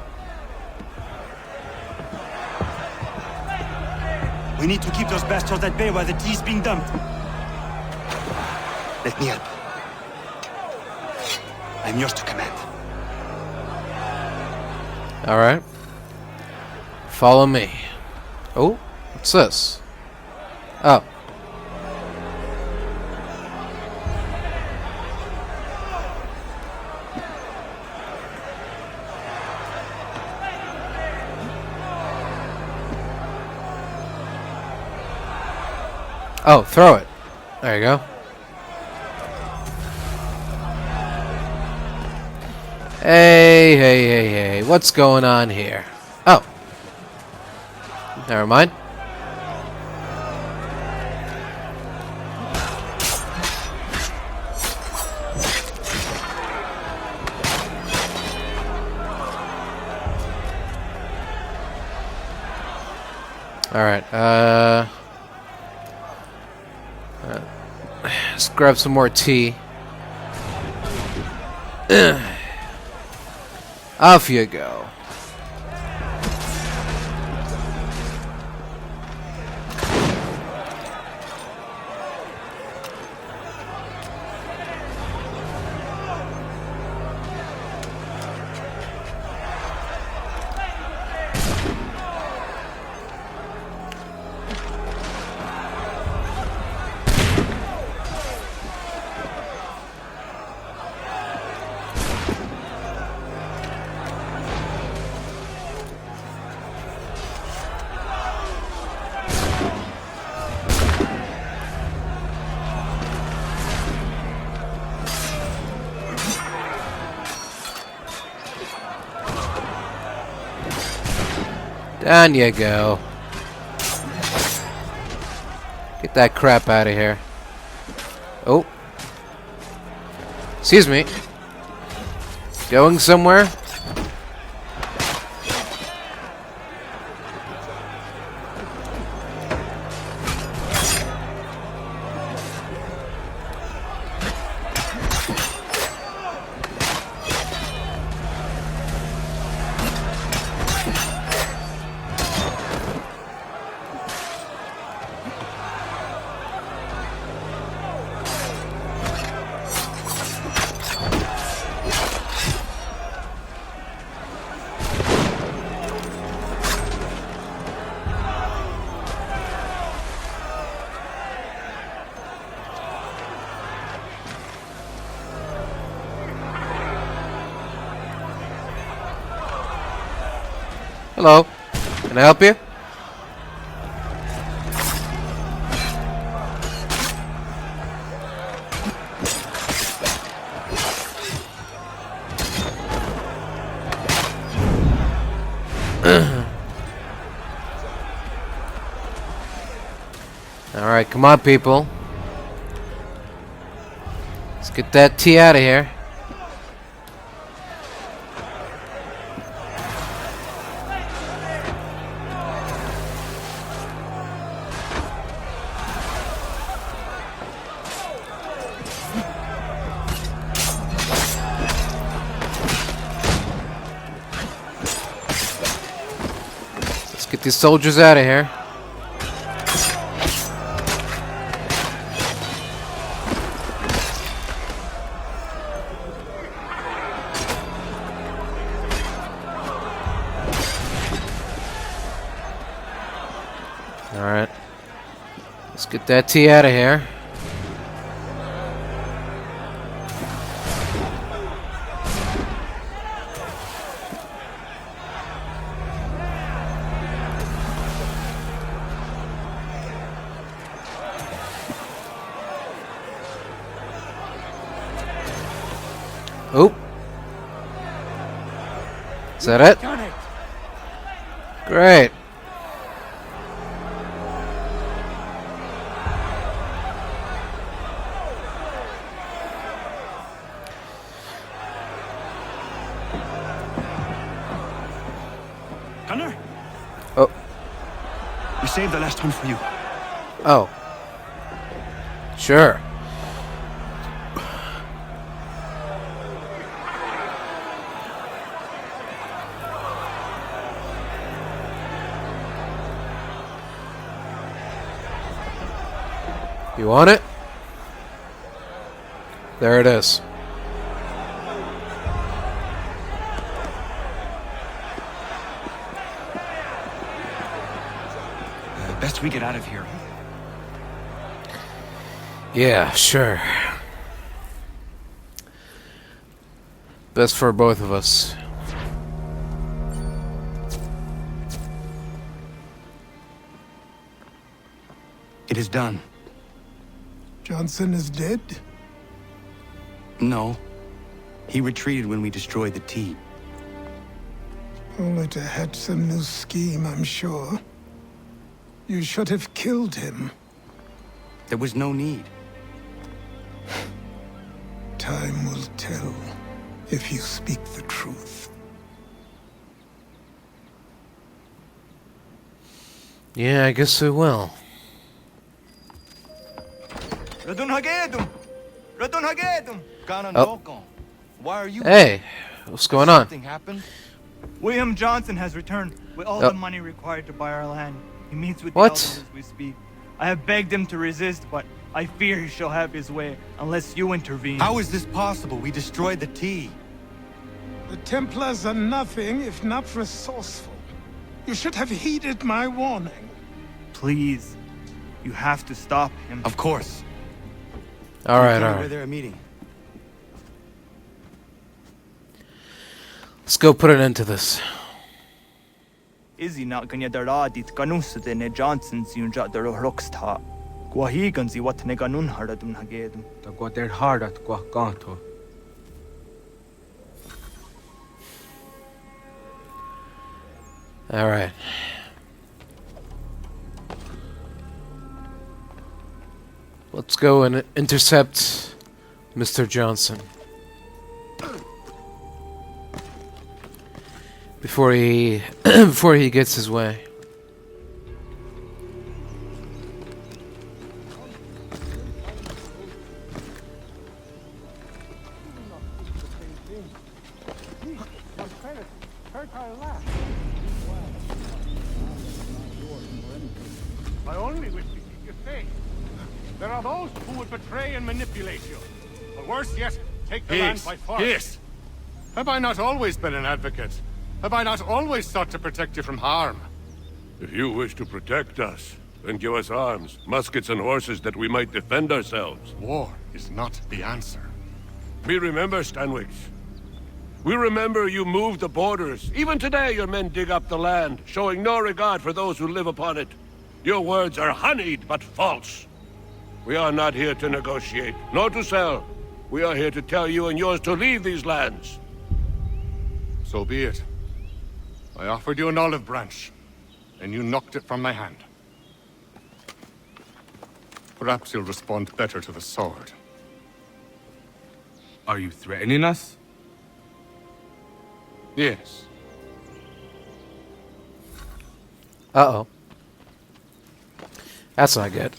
We need to keep those bastards at bay while the tea's being dumped. Let me help. I'm yours to command. Alright. Follow me. Oh, what's this? Oh. Oh, throw it. There you go. Hey, what's going on here? Oh. Never mind. Alright, let's grab some more tea. Off you go. Down you go. Get that crap out of here. Oh. Excuse me. Going somewhere? Hello. Can I help you? Alright, come on, people. Let's get that tea out of here. Let's get these soldiers out of here. Alright. Let's get that tea out of here. Oh. Is that it? Done it. Great. Gunnar? Oh. We saved the last one for you. Oh. Sure. You want it? There it is. Best we get out of here. Yeah, sure. Best for both of us. It is done. Johnson is dead? No. He retreated when we destroyed the T. Only to hatch some new scheme, I'm sure. You should have killed him. There was no need. Time will tell if you speak the truth. Yeah, I guess we will. Ratonhnhaké! Ratonhnhaké! Oh. Why are you? Hey, what's going on? Something happened? William Johnson has returned with all Oh. the money required to buy our land. He meets with What? the elders as we speak. I have begged him to resist, but I fear he shall have his way unless you intervene. How is this possible? We destroyed the T. The Templars are nothing if not resourceful. You should have heeded my warning. Please, you have to stop him. Of course. All right, Where all right. they're a meeting. Let's go put an end to this. Izzy not gonna daradit ganusde ne Johnson's yunja der rocksta. Guahiganzi what ne ganun haradum hagedum. Ta guater hardat gua ganto. All right. Let's go and intercept Mr. Johnson before he before he gets his way. I only wish to keep you safe. There are those who would betray and manipulate you. Or worse yet, take the land by force. Yes. Have I not always been an advocate? Have I not always sought to protect you from harm? If you wish to protect us, then give us arms, muskets and horses that we might defend ourselves. War is not the answer. We remember, Stanwix. We remember you moved the borders. Even today your men dig up the land, showing no regard for those who live upon it. Your words are honeyed, but false. We are not here to negotiate, nor to sell. We are here to tell you and yours to leave these lands. So be it. I offered you an olive branch, and you knocked it from my hand. Perhaps you'll respond better to the sword. Are you threatening us? Yes. Uh-oh. That's not good.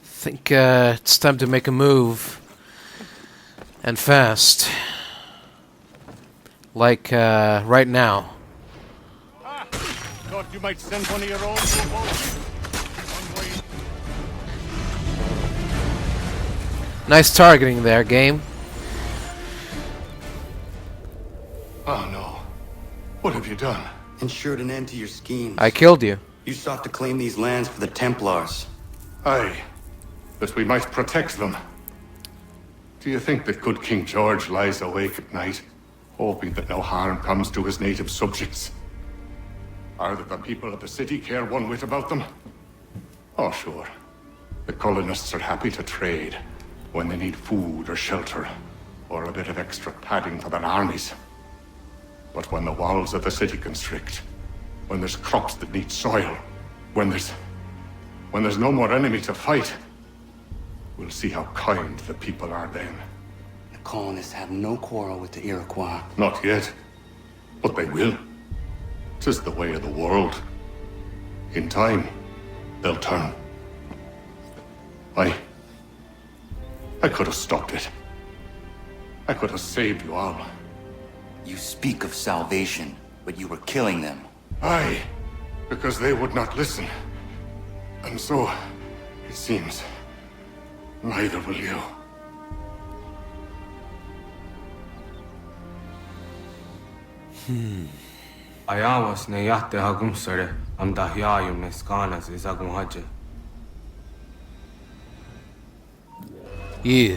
Think it's time to make a move. And fast. Like right now. Thought you might send one of your own to a boat. Nice targeting there, game. Oh no. What have you done? Ensured an end to your schemes. I killed you. You sought to claim these lands for the Templars. Aye. That we might protect them. Do you think that good King George lies awake at night, hoping that no harm comes to his native subjects? Or that the people of the city care one whit about them? Oh, sure. The colonists are happy to trade when they need food or shelter, or a bit of extra padding for their armies. But when the walls of the city constrict, when there's crops that need soil, when there's no more enemy to fight, we'll see how kind the people are then. The colonists have no quarrel with the Iroquois. Not yet, but they will. 'Tis the way of the world. In time, they'll turn. I could have stopped it. I could have saved you all. You speak of salvation, but you were killing them. Aye, because they would not listen. And so, it seems, neither will you. Ayawas ne yahte hagumsare am dahyayum ne skanas izagum haje. Yeah.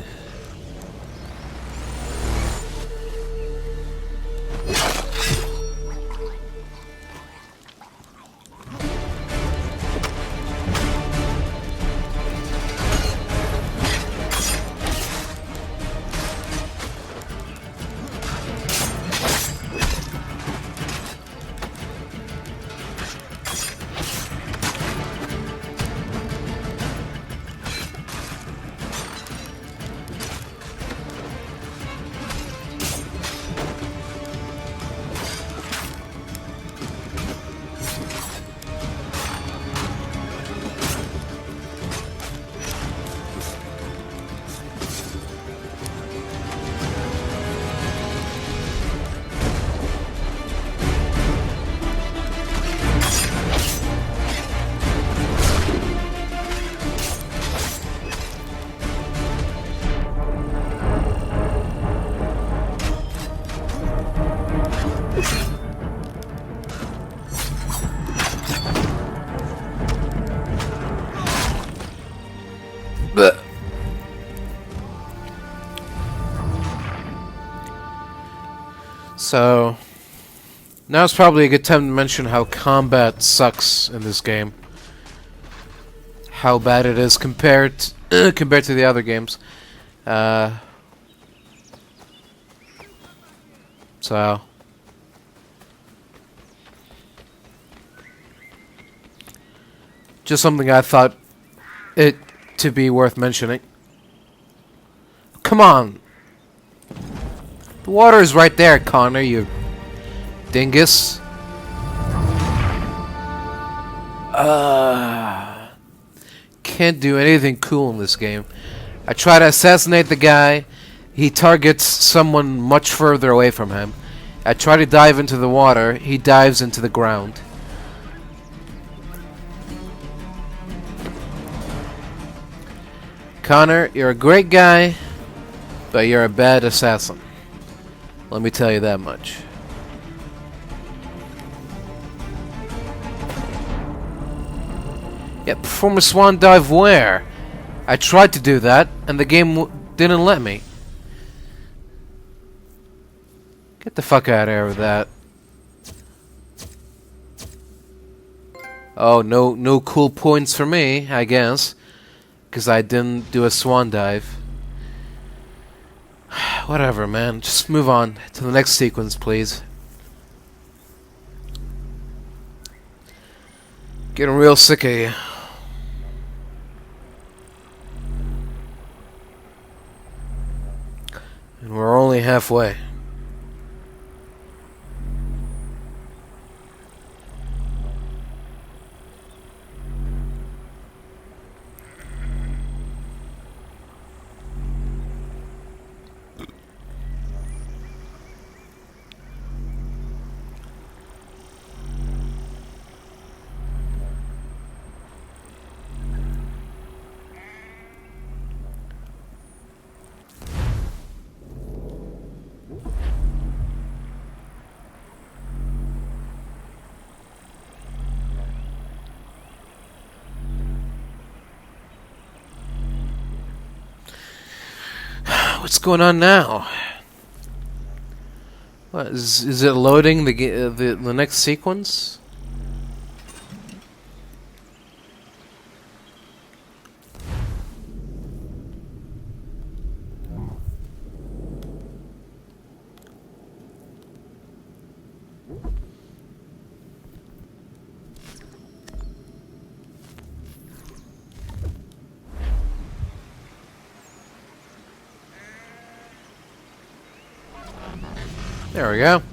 So now's probably a good time to mention how combat sucks in this game. How bad it is compared to the other games. So just something I thought it to be worth mentioning. Come on. The water is right there, Connor, you dingus. Can't do anything cool in this game. I try to assassinate the guy. He targets someone much further away from him. I try to dive into the water. He dives into the ground. Connor, you're a great guy, but you're a bad assassin. Let me tell you that much. Yeah, perform a swan dive where? I tried to do that, and the game didn't let me. Get the fuck out of here with that. Oh, no cool points for me, I guess. Because I didn't do a swan dive. Whatever, man. Just move on to the next sequence, please. Getting real sick of you. And we're only halfway. What's going on now? What is it loading the next sequence? There we go.